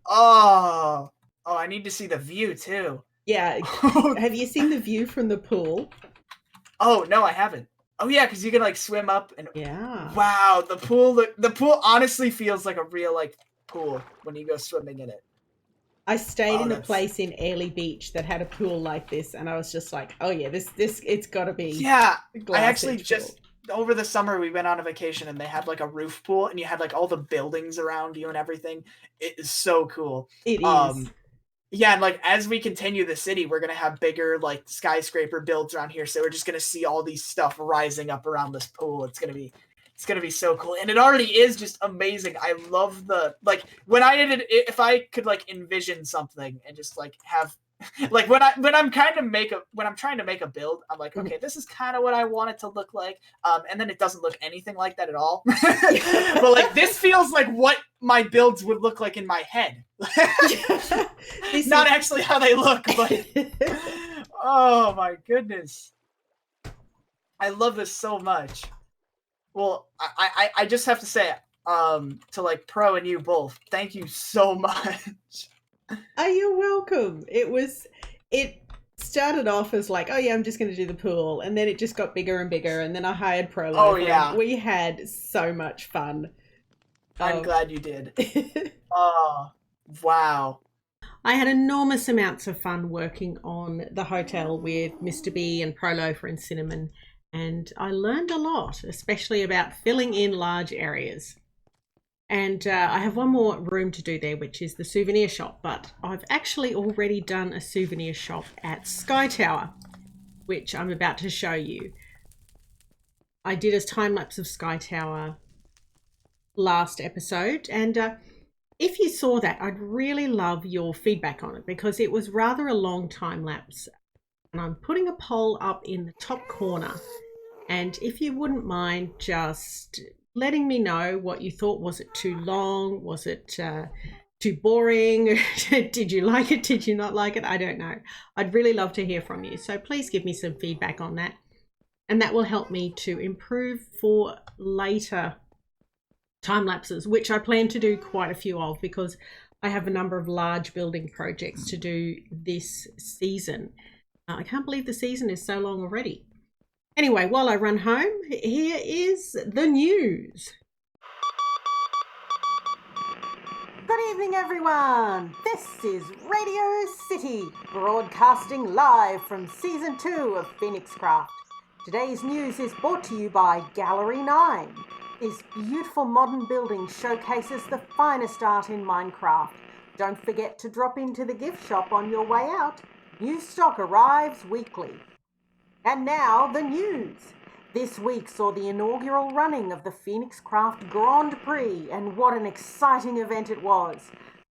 Oh, I need to see the view too. Yeah. Have you seen the view from the pool? Oh, no, I haven't. Oh yeah, because you can like swim up and yeah. Wow, the pool honestly feels like a real like pool when you go swimming in it. I stayed in a place in Airlie Beach that had a pool like this, and I was just like, oh yeah, this it's got to be. Yeah, I actually just over the summer we went on a vacation and they had like a roof pool and you had like all the buildings around you and everything. It is so cool. It is. Yeah, and like as we continue the city, we're gonna have bigger like skyscraper builds around here. So we're just gonna see all these stuff rising up around this pool. It's gonna be so cool, and it already is just amazing. I love the like when I did it. If I could like envision something and just like have like when I'm trying to make a build, I'm like, okay, this is kind of what I want it to look like, and then it doesn't look anything like that at all. But like this feels like what my builds would look like in my head. Not actually how they look, but oh my goodness, I love this so much. Well, I just have to say, to like Pro and you both, thank you so much. Oh, you're welcome. It started off as like, oh yeah, I'm just going to do the pool, and then it just got bigger and bigger, and then I hired Pro. Oh yeah, we had so much fun. I'm glad you did. Oh wow. I had enormous amounts of fun working on the hotel with Mr. B and Proloafer and Cinnamon, and I learned a lot, especially about filling in large areas. And I have one more room to do there, which is the souvenir shop, but I've actually already done a souvenir shop at Sky Tower, which I'm about to show you. I did a time-lapse of Sky Tower last episode, and if you saw that, I'd really love your feedback on it because it was rather a long time-lapse. And I'm putting a poll up in the top corner, and if you wouldn't mind just letting me know what you thought. Was it too long? Was it too boring? Did you like it? Did you not like it? I don't know. I'd really love to hear from you. So please give me some feedback on that. And that will help me to improve for later time lapses, which I plan to do quite a few of because I have a number of large building projects to do this season. I can't believe the season is so long already. Anyway, while I run home, here is the news. Good evening, everyone. This is Radio City, broadcasting live from Season 2 of Phoenixcraft. Today's news is brought to you by Gallery 9. This beautiful modern building showcases the finest art in Minecraft. Don't forget to drop into the gift shop on your way out. New stock arrives weekly. And now the news. This week saw the inaugural running of the Phoenixcraft Grand Prix, and what an exciting event it was.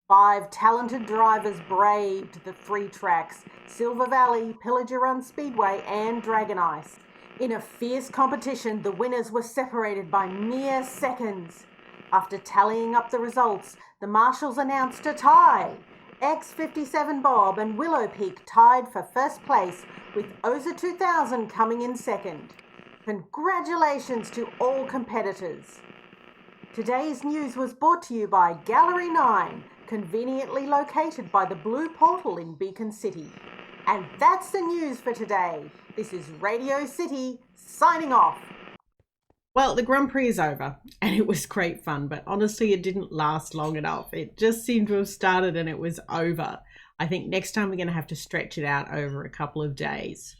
5 talented drivers braved the 3 tracks, Silver Valley, Pillager Run Speedway and Dragon Ice. In a fierce competition, the winners were separated by mere seconds. After tallying up the results, the marshals announced a tie. X57 Bob and Willow Peak tied for first place, with Oza 2000 coming in second. Congratulations to all competitors. Today's news was brought to you by Gallery 9, conveniently located by the Blue Portal in Beacon City. And that's the news for today. This is Radio City, signing off. Well, the Grand Prix is over, and it was great fun, but honestly, it didn't last long enough. It just seemed to have started and it was over. I think next time we're going to have to stretch it out over a couple of days.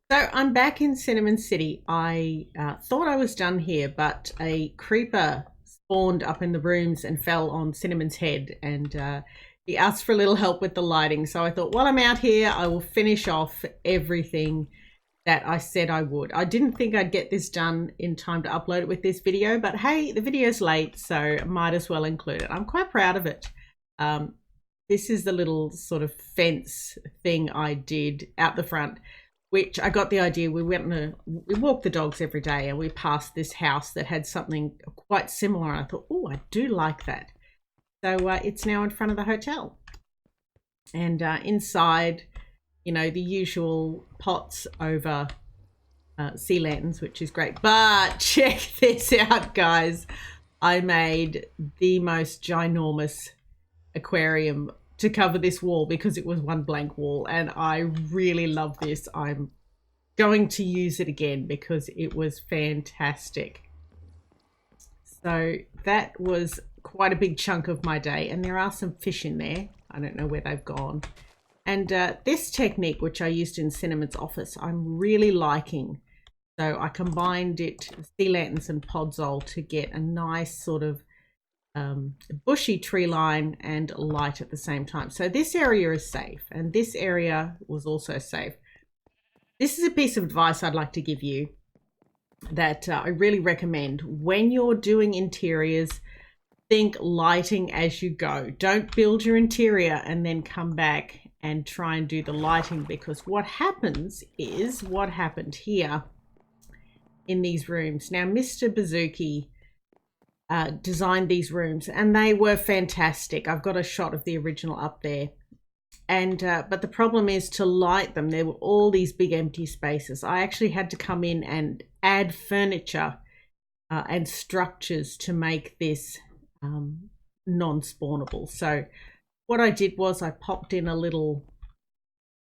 So I'm back in Cinnamon City. I thought I was done here, but a creeper spawned up in the rooms and fell on Cinnamon's head, and he asked for a little help with the lighting. So I thought, while I'm out here, I will finish off everything that I said I would. I didn't think I'd get this done in time to upload it with this video, but hey, the video's late, so might as well include it. I'm quite proud of it. This is the little sort of fence thing I did out the front. which I got the idea. We walk the dogs every day, and we passed this house that had something quite similar. And I thought, oh, I do like that. So it's now in front of the hotel. And inside, you know, the usual pots over sea lanterns, which is great. But check this out, guys. I made the most ginormous aquarium to cover this wall because it was one blank wall, and I really love this. I'm going to use it again because it was fantastic. So that was quite a big chunk of my day, and there are some fish in there. I don't know where they've gone. And this technique, which I used in Cinnamon's office, I'm really liking. So I combined it, sea lanterns and podzol, to get a nice sort of bushy tree line and light at the same time. So this area is safe, and this area was also safe. This is a piece of advice I'd like to give you that I really recommend. When you're doing interiors, think lighting as you go. Don't build your interior and then come back and try and do the lighting, because what happens is what happened here in these rooms. Now, Mr. Bazooki designed these rooms, and they were fantastic. I've got a shot of the original up there. And but the problem is to light them. There were all these big empty spaces. I actually had to come in and add furniture and structures to make this non-spawnable. So what I did was I popped in a little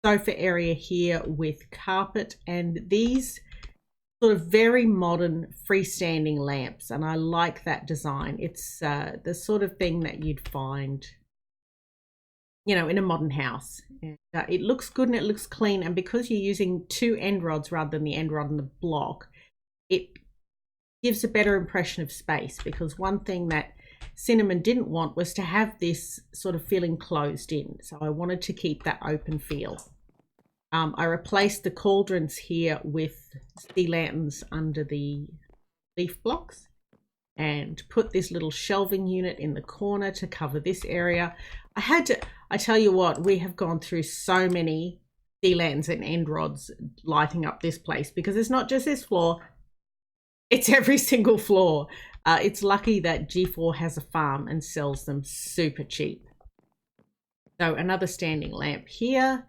sofa area here with carpet and these sort of very modern freestanding lamps, and I like that design. It's the sort of thing that you'd find, you know, in a modern house. And, it looks good and it looks clean, and because you're using two end rods rather than the end rod and the block, it gives a better impression of space, because one thing that Cinnamon didn't want was to have this sort of feeling closed in, so I wanted to keep that open feel. I replaced the cauldrons here with sea lanterns under the leaf blocks and put this little shelving unit in the corner to cover this area. I tell you what, we have gone through so many sea lanterns and end rods lighting up this place, because it's not just this floor, it's every single floor. It's lucky that G4 has a farm and sells them super cheap. So another standing lamp here.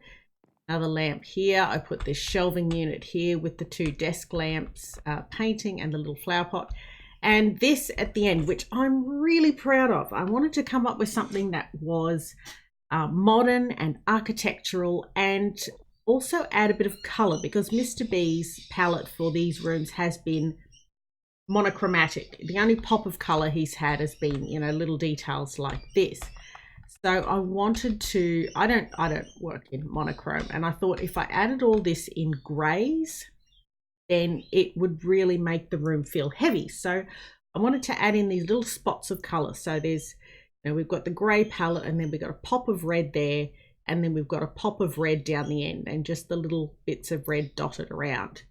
Another lamp here. I put this shelving unit here with the two desk lamps, painting, and the little flower pot. And this at the end, which I'm really proud of. I wanted to come up with something that was modern and architectural, and also add a bit of color, because Mr. B's palette for these rooms has been monochromatic. The only pop of color he's had has been, you know, little details like this. So I wanted to, I don't work in monochrome, and I thought if I added all this in grays, then it would really make the room feel heavy. So I wanted to add in these little spots of color. So there's, you know, we've got the gray palette, and then we've got a pop of red there, and then we've got a pop of red down the end, and just the little bits of red dotted around.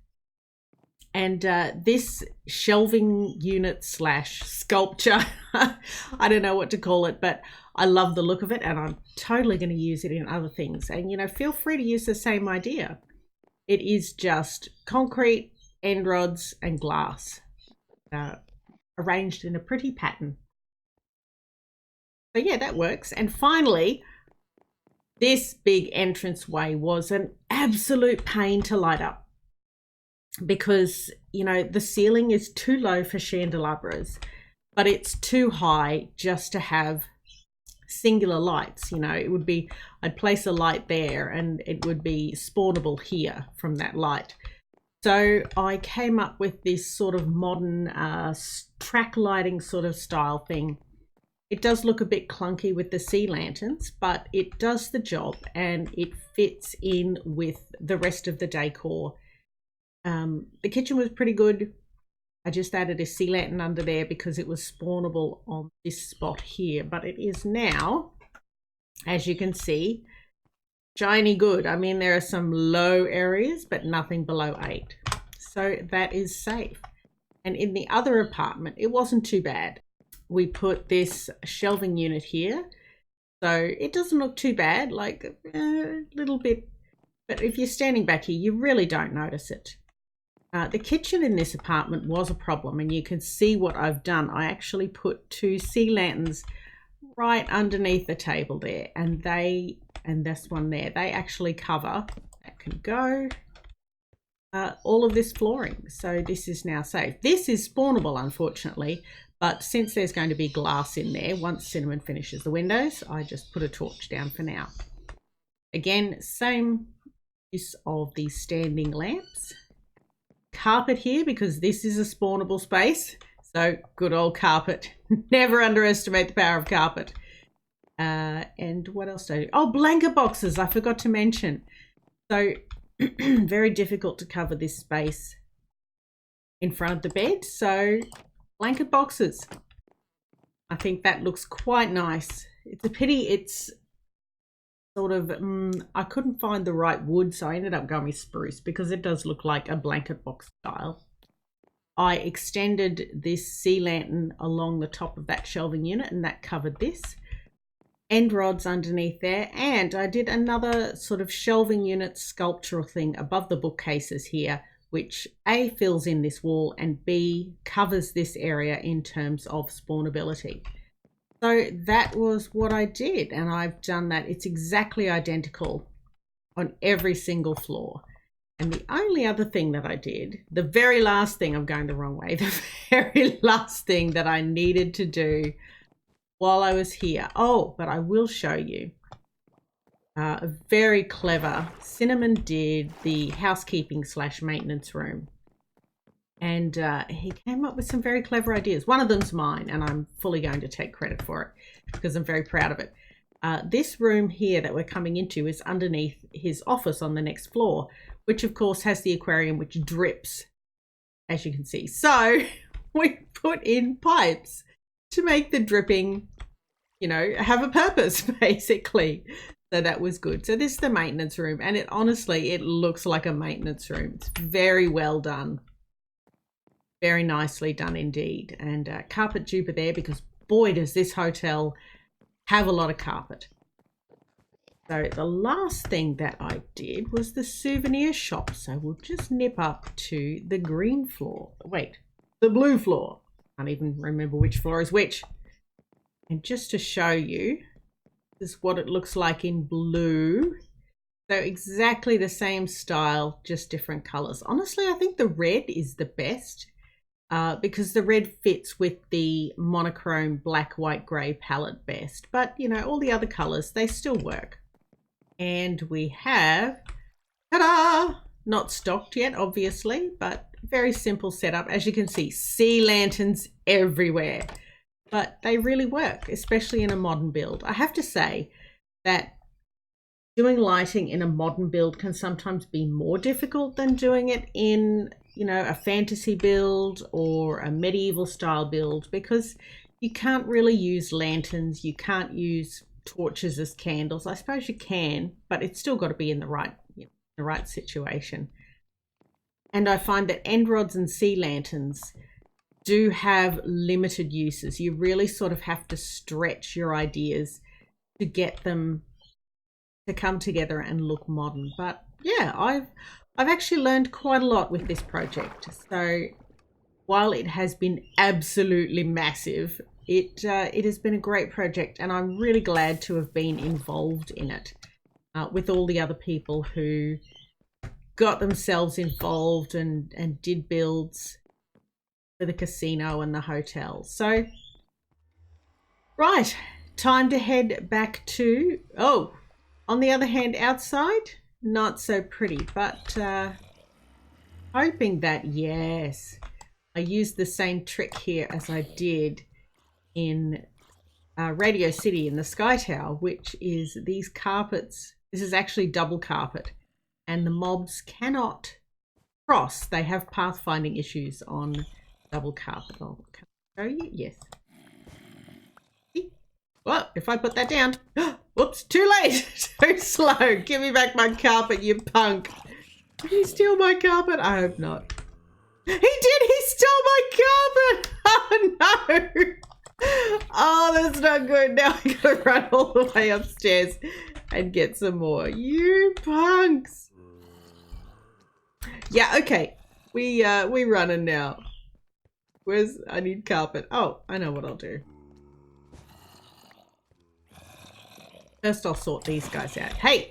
And this shelving unit slash sculpture, I don't know what to call it, but I love the look of it, and I'm totally going to use it in other things. And, you know, feel free to use the same idea. It is just concrete, end rods, and glass arranged in a pretty pattern. So yeah, that works. And finally, this big entranceway was an absolute pain to light up, because, you know, the ceiling is too low for candelabras, but it's too high just to have singular lights. You know, it would be, I'd place a light there and it would be spawnable here from that light. So I came up with this sort of modern track lighting sort of style thing. It does look a bit clunky with the sea lanterns, but it does the job, and it fits in with the rest of the decor. The kitchen was pretty good. I just added a sea lantern under there because it was spawnable on this spot here, but it is now, as you can see, shiny good. I mean, there are some low areas, but nothing below 8. So that is safe. And in the other apartment, it wasn't too bad. We put this shelving unit here, so it doesn't look too bad, like a little bit But if you're standing back here, you really don't notice it. The kitchen in this apartment was a problem, and you can see what I've done. I actually put 2 sea lanterns right underneath the table there, and this one there, they actually cover, that can go, all of this flooring. So this is now safe. This is spawnable, unfortunately, but since there's going to be glass in there, once Cinnamon finishes the windows, I just put a torch down for now. Again, same use of these standing lamps. Carpet here, because this is a spawnable space. So good old carpet. Never underestimate the power of carpet. And what else did I do? Oh, blanket boxes. I forgot to mention. So very difficult to cover this space in front of the bed. So blanket boxes. I think that looks quite nice. It's a pity it's sort of, I couldn't find the right wood, so I ended up going with spruce because it does look like a blanket box style. I extended this sea lantern along the top of that shelving unit, and that covered this. End rods underneath there, and I did another sort of shelving unit sculptural thing above the bookcases here, which A, fills in this wall, and B, covers this area in terms of spawnability. So that was what I did, and I've done that. It's exactly identical on every single floor. And the only other thing that I did, the very last thing, I'm going the wrong way, the very last thing that I needed to do while I was here. Oh, but I will show you. Very clever. Cinnamon did the housekeeping / maintenance room. And he came up with some very clever ideas. One of them's mine, and I'm fully going to take credit for it because I'm very proud of it. This room here that we're coming into is underneath his office on the next floor, which of course has the aquarium which drips, as you can see. So we put in pipes to make the dripping, you know, have a purpose, basically. So that was good. So this is the maintenance room, and it honestly, it looks like a maintenance room. It's very well done. Very nicely done indeed. And carpet duper there, because boy, does this hotel have a lot of carpet. So the last thing that I did was the souvenir shop. So we'll just nip up to the green floor. Wait, the blue floor. I can't even remember which floor is which. And just to show you, this is what it looks like in blue. So exactly the same style, just different colors. Honestly, I think the red is the best. Because the red fits with the monochrome black, white, grey palette best. But, you know, all the other colours, they still work. And we have, ta-da! Not stocked yet, obviously, but very simple setup. As you can see, sea lanterns everywhere. But they really work, especially in a modern build. I have to say that doing lighting in a modern build can sometimes be more difficult than doing it in, you know, a fantasy build or a medieval style build, because you can't really use lanterns, you can't use torches as candles. I suppose you can, but it's still got to be in the right, you know, the right situation. And I find that end rods and sea lanterns do have limited uses. You really sort of have to stretch your ideas to get them to come together and look modern. But yeah, I've actually learned quite a lot with this project. So while it has been absolutely massive, it has been a great project, and I'm really glad to have been involved in it with all the other people who got themselves involved and did builds for the casino and the hotel. So right, time to head back to, oh, on the other hand, outside, not so pretty, but hoping that, yes, I used the same trick here as I did in Radio City in the Sky Tower, which is these carpets. This is actually double carpet, and the mobs cannot cross. They have pathfinding issues on double carpet. I'll show you. Yes. Well, if I put that down, whoops, too late, too slow. Give me back my carpet, you punk. Did he steal my carpet? I hope not. He did, he stole my carpet. Oh no. Oh, that's not good. Now I gotta run all the way upstairs and get some more. You punks. Yeah, okay. We running now. I need carpet. Oh, I know what I'll do. First I'll sort these guys out. Hey,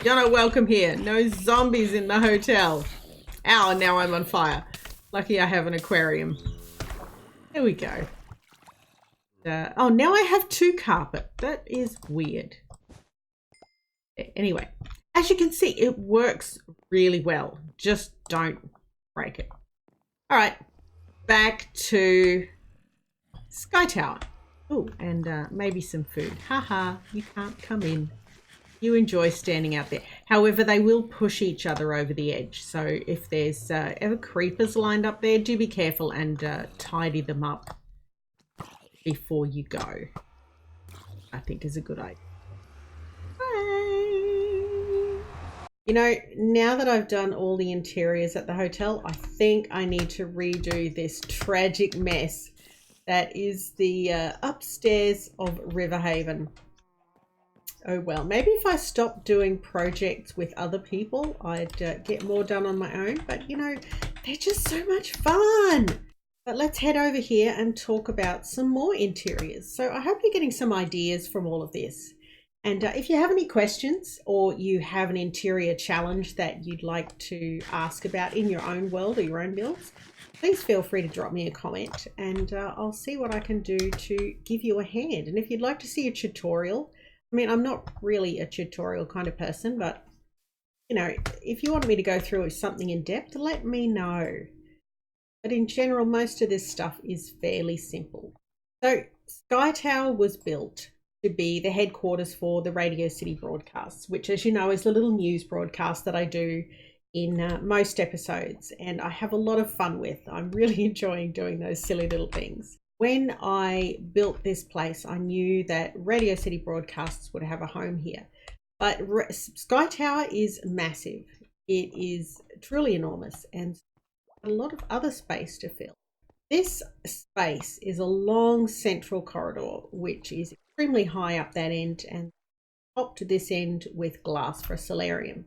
you're not welcome here. No zombies in the hotel. Ow, now I'm on fire. Lucky I have an aquarium. There we go. Oh, now I have 2 carpet. That is weird. Anyway, as you can see, it works really well. Just don't break it. All right, back to Sky Tower. Oh, and maybe some food. Haha, you can't come in. You enjoy standing out there. However, they will push each other over the edge. So if there's ever creepers lined up there, do be careful and tidy them up before you go. I think is a good idea. Bye. You know, now that I've done all the interiors at the hotel, I think I need to redo this tragic mess that is the upstairs of Riverhaven. Oh well, maybe if I stopped doing projects with other people, I'd get more done on my own. But you know, they're just so much fun. But let's head over here and talk about some more interiors. So I hope you're getting some ideas from all of this. And if you have any questions or you have an interior challenge that you'd like to ask about in your own world or your own builds, please feel free to drop me a comment and I'll see what I can do to give you a hand. And if you'd like to see a tutorial, I mean, I'm not really a tutorial kind of person, but you know, if you want me to go through something in depth, let me know. But in general, most of this stuff is fairly simple. So Sky Tower was built to be the headquarters for the Radio City broadcasts, which, as you know, is the little news broadcast that I do in most episodes, and I have a lot of fun with. I'm really enjoying doing those silly little things. When I built this place, I knew that Radio City broadcasts would have a home here, but Sky Tower is massive. It is truly enormous and a lot of other space to fill. This space is a long central corridor, which is extremely high up that end and top to this end with glass for a solarium.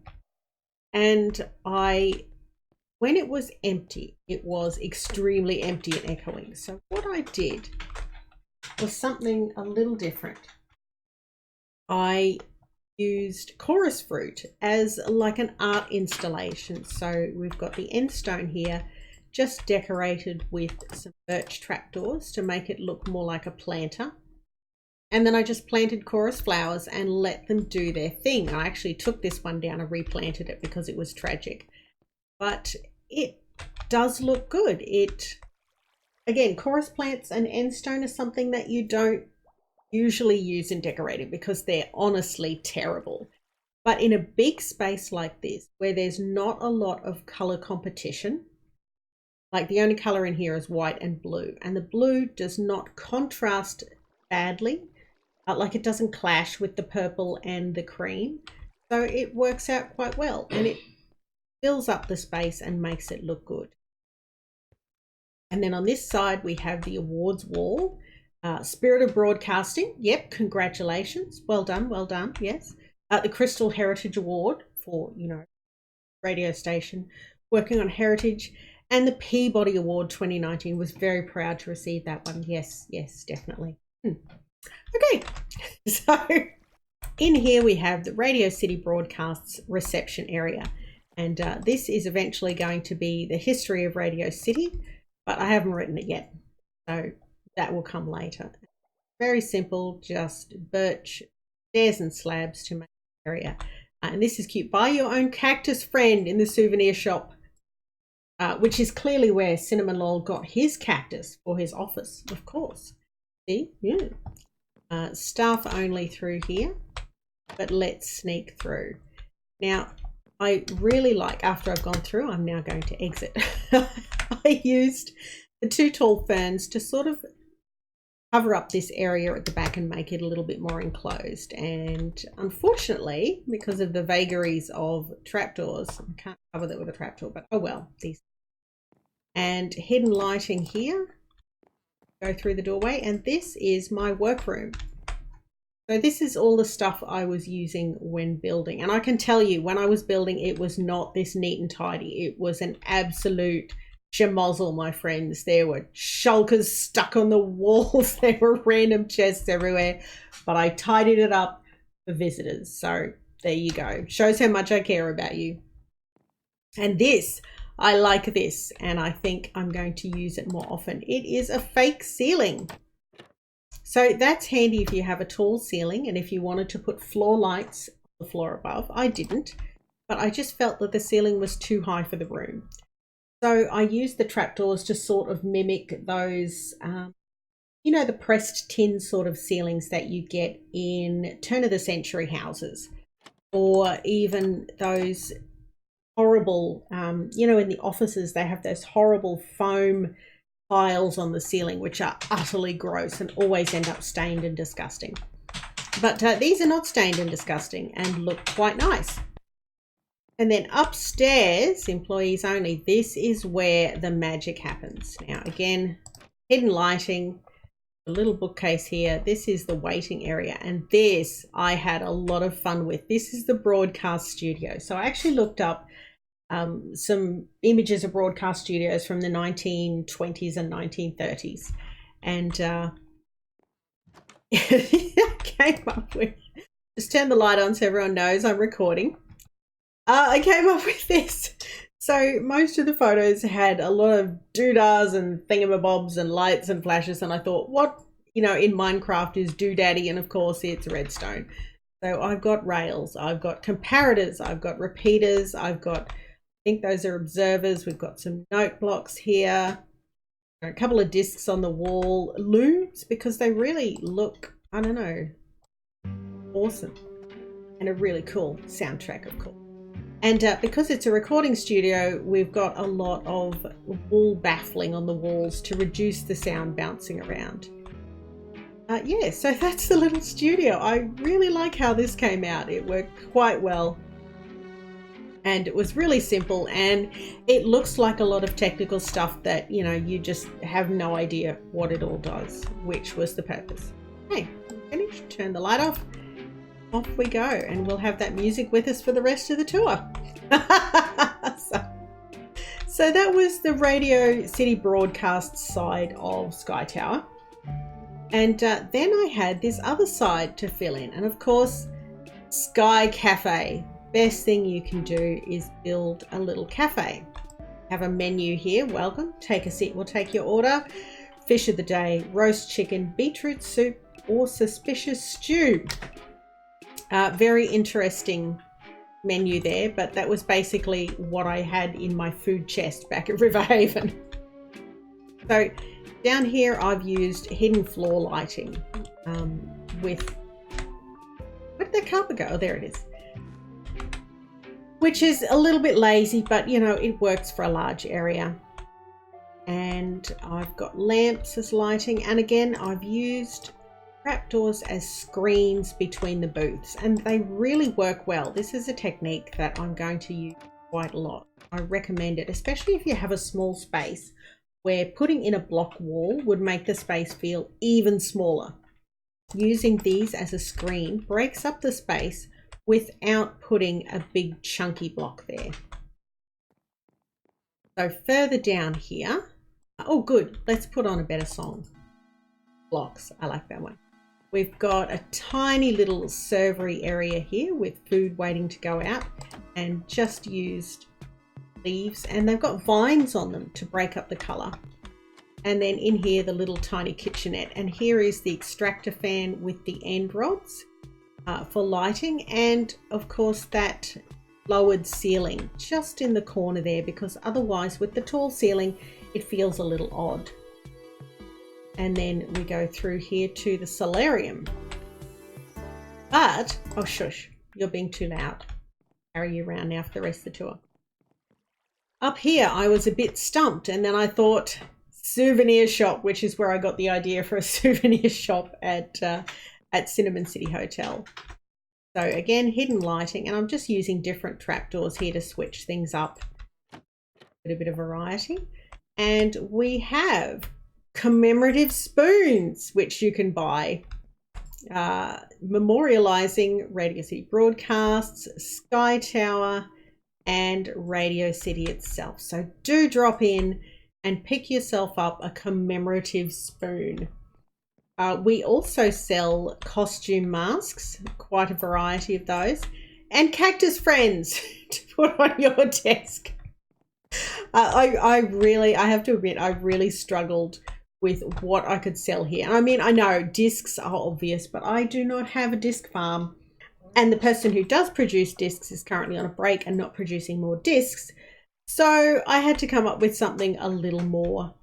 And when it was empty, it was extremely empty and echoing. So what I did was something a little different. I used chorus fruit as like an art installation. So we've got the end stone here, just decorated with some birch trapdoors to make it look more like a planter. And then I just planted chorus flowers and let them do their thing. I actually took this one down and replanted it because it was tragic. But it does look good. Again, chorus plants and end stone is something that you don't usually use in decorating because they're honestly terrible. But in a big space like this, where there's not a lot of color competition, like the only color in here is white and blue, and the blue does not contrast badly, like it doesn't clash with the purple and the cream. So it works out quite well, and it fills up the space and makes it look good. And then on this side, we have the awards wall. Spirit of Broadcasting. Yep, congratulations. Well done, well done. Yes. The Crystal Heritage Award for, you know, radio station working on heritage. And the Peabody Award 2019. Was very proud to receive that one. Yes, yes, definitely. Okay, so in here we have the Radio City Broadcasts reception area. And this is eventually going to be the history of Radio City, but I haven't written it yet. So that will come later. Very simple, just birch, stairs and slabs to make the area. And this is cute. Buy your own cactus friend in the souvenir shop, which is clearly where Cinnamon Lol got his cactus for his office, of course. See? Yeah. Staff only through here, but let's sneak through. Now, I really like, after I've gone through, I'm now going to exit. I used the 2 tall ferns to sort of cover up this area at the back and make it a little bit more enclosed. And unfortunately, because of the vagaries of trapdoors, I can't cover that with a trapdoor, but oh well. And hidden lighting here. Go through the doorway, and this is my workroom. So this is all the stuff I was using when building. And I can tell you, when I was building, it was not this neat and tidy. It was an absolute schmozzle, my friends. There were shulkers stuck on the walls. There were random chests everywhere. But I tidied it up for visitors. So there you go. Shows how much I care about you. And this, I like this. And I think I'm going to use it more often. It is a fake ceiling. So that's handy if you have a tall ceiling and if you wanted to put floor lights on the floor above. I didn't, but I just felt that the ceiling was too high for the room. So I used the trapdoors to sort of mimic those, you know, the pressed tin sort of ceilings that you get in turn of the century houses, or even those horrible, you know, in the offices, they have those horrible foam tiles on the ceiling, which are utterly gross and always end up stained and disgusting. But these are not stained and disgusting and look quite nice. And then upstairs, employees only, this is where the magic happens. Now, again, hidden lighting, a little bookcase here. This is the waiting area. And this I had a lot of fun with. This is the broadcast studio. So I actually looked up some images of broadcast studios from the 1920s and 1930s, and came up with, just turn the light on so everyone knows I'm recording. I came up with this. So most of the photos had a lot of doodahs and thingamabobs and lights and flashes, and I thought, what, you know, in Minecraft is doodaddy, and of course it's redstone. So I've got rails, I've got comparators, I've got repeaters, I've got, I think those are observers. We've got some note blocks here, a couple of discs on the wall, looms, because they really look, I don't know, awesome, and a really cool soundtrack, of course. And because it's a recording studio, we've got a lot of wall baffling on the walls to reduce the sound bouncing around. Yeah, so that's the little studio. I really like how this came out. It worked quite well. And it was really simple, and it looks like a lot of technical stuff that, you know, you just have no idea what it all does, which was the purpose. Okay, finished. Turn the light off. Off we go, and we'll have that music with us for the rest of the tour. So that was the Radio City broadcast side of Sky Tower. And then I had this other side to fill in, and of course, Sky Cafe. Best thing you can do is build a little cafe. Have a menu here. Welcome. Take a seat. We'll take your order. Fish of the day, roast chicken, beetroot soup, or suspicious stew. Very interesting menu there, but that was basically what I had in my food chest back at Riverhaven. So down here I've used hidden floor lighting with, where did that carpet go? Oh, there it is. Which is a little bit lazy, but you know, it works for a large area. And I've got lamps as lighting, and again I've used trapdoors as screens between the booths, and they really work well. This is a technique that I'm going to use quite a lot. I recommend it, especially if you have a small space where putting in a block wall would make the space feel even smaller. Using these as a screen breaks up the space without putting a big chunky block there. So further down here, oh good, let's put on a better song. Blocks, I like that one. We've got a tiny little servery area here with food waiting to go out, and just used leaves, and they've got vines on them to break up the color. And then in here, the little tiny kitchenette, and here is the extractor fan with the end rods for lighting, and of course that lowered ceiling just in the corner there, because otherwise with the tall ceiling it feels a little odd. And then we go through here to the solarium, but oh shush, you're being too loud. Carry you around now for the rest of the tour. Up here I was a bit stumped, and then I thought souvenir shop, which is where I got the idea for a souvenir shop at Cinnamon City Hotel. So again, hidden lighting, and I'm just using different trapdoors here to switch things up, a bit of variety. And we have commemorative spoons, which you can buy. memorializing Radio City broadcasts, Sky Tower, and Radio City itself. So do drop in and pick yourself up a commemorative spoon. We also sell costume masks, quite a variety of those, and cactus friends to put on your desk. I have to admit, I really struggled with what I could sell here. I mean, I know discs are obvious, but I do not have a disc farm. And the person who does produce discs is currently on a break and not producing more discs. So I had to come up with something a little more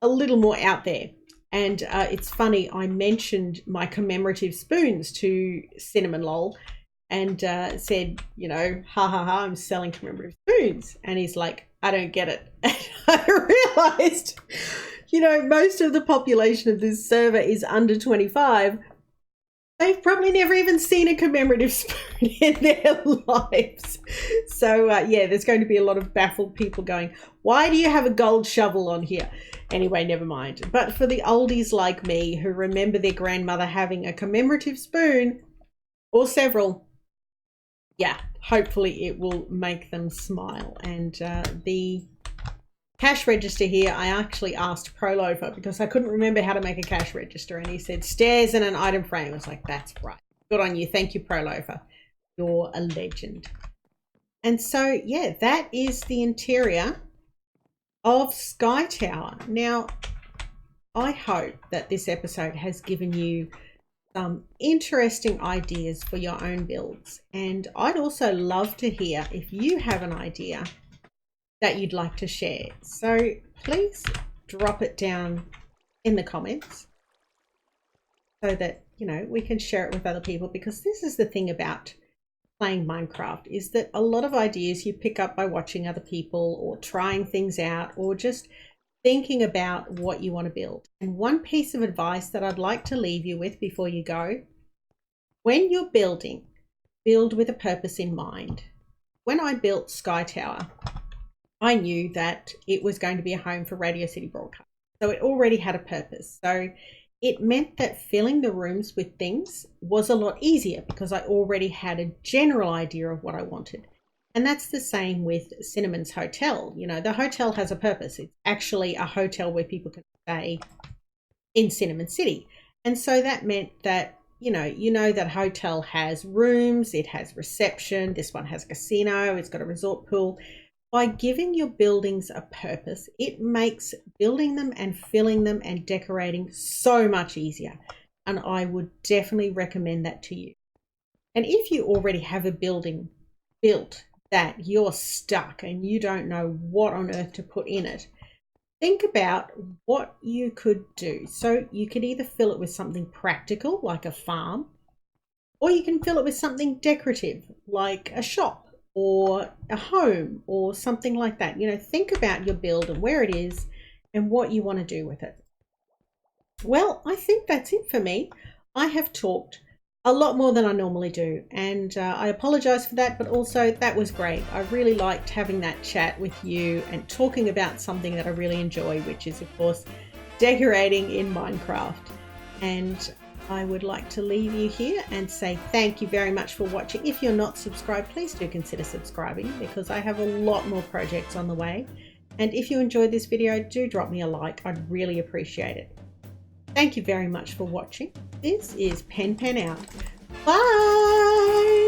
out there. And it's funny, I mentioned my commemorative spoons to Cinnamon Lol and said, you know, ha ha ha, I'm selling commemorative spoons. And he's like, I don't get it. And I realized, you know, most of the population of this server is under 25. They've probably never even seen a commemorative spoon in their lives. So, yeah, there's going to be a lot of baffled people going, why do you have a gold shovel on here? Anyway, never mind. But for the oldies like me who remember their grandmother having a commemorative spoon or several, yeah, hopefully it will make them smile. And the cash register here, I actually asked Prolover because I couldn't remember how to make a cash register, and he said stairs and an item frame. I was like, that's right. Good on you. Thank you, Prolover. You're a legend. And so, yeah, that is the interior of Sky Tower. Now, I hope that this episode has given you some interesting ideas for your own builds. And I'd also love to hear if you have an idea that you'd like to share. So please drop it down in the comments so that, you know, we can share it with other people, because this is the thing about playing Minecraft, is that a lot of ideas you pick up by watching other people or trying things out or just thinking about what you want to build. And one piece of advice that I'd like to leave you with before you go: when you're building, build with a purpose in mind. When I built Sky Tower, I knew that it was going to be a home for Radio City broadcast. So it already had a purpose. So it meant that filling the rooms with things was a lot easier because I already had a general idea of what I wanted. And that's the same with Cinnamon's hotel. You know, the hotel has a purpose. It's actually a hotel where people can stay in Cinnamon City. And so that meant that, you know that hotel has rooms, it has reception, this one has a casino, it's got a resort pool. By giving your buildings a purpose, it makes building them and filling them and decorating so much easier. And I would definitely recommend that to you. And if you already have a building built that you're stuck and you don't know what on earth to put in it, think about what you could do. So you could either fill it with something practical like a farm, or you can fill it with something decorative like a shop or a home or something like that. You know, think about your build and where it is and what you want to do with it. Well, I think that's it for me. I have talked a lot more than I normally do, and I apologize for that, but also that was great. I really liked having that chat with you and talking about something that I really enjoy, which is, of course, decorating in Minecraft. And I would like to leave you here and say thank you very much for watching. If you're not subscribed, please do consider subscribing, because I have a lot more projects on the way. And if you enjoyed this video, do drop me a like. I'd really appreciate it. Thank you very much for watching. This is Pen out. Bye!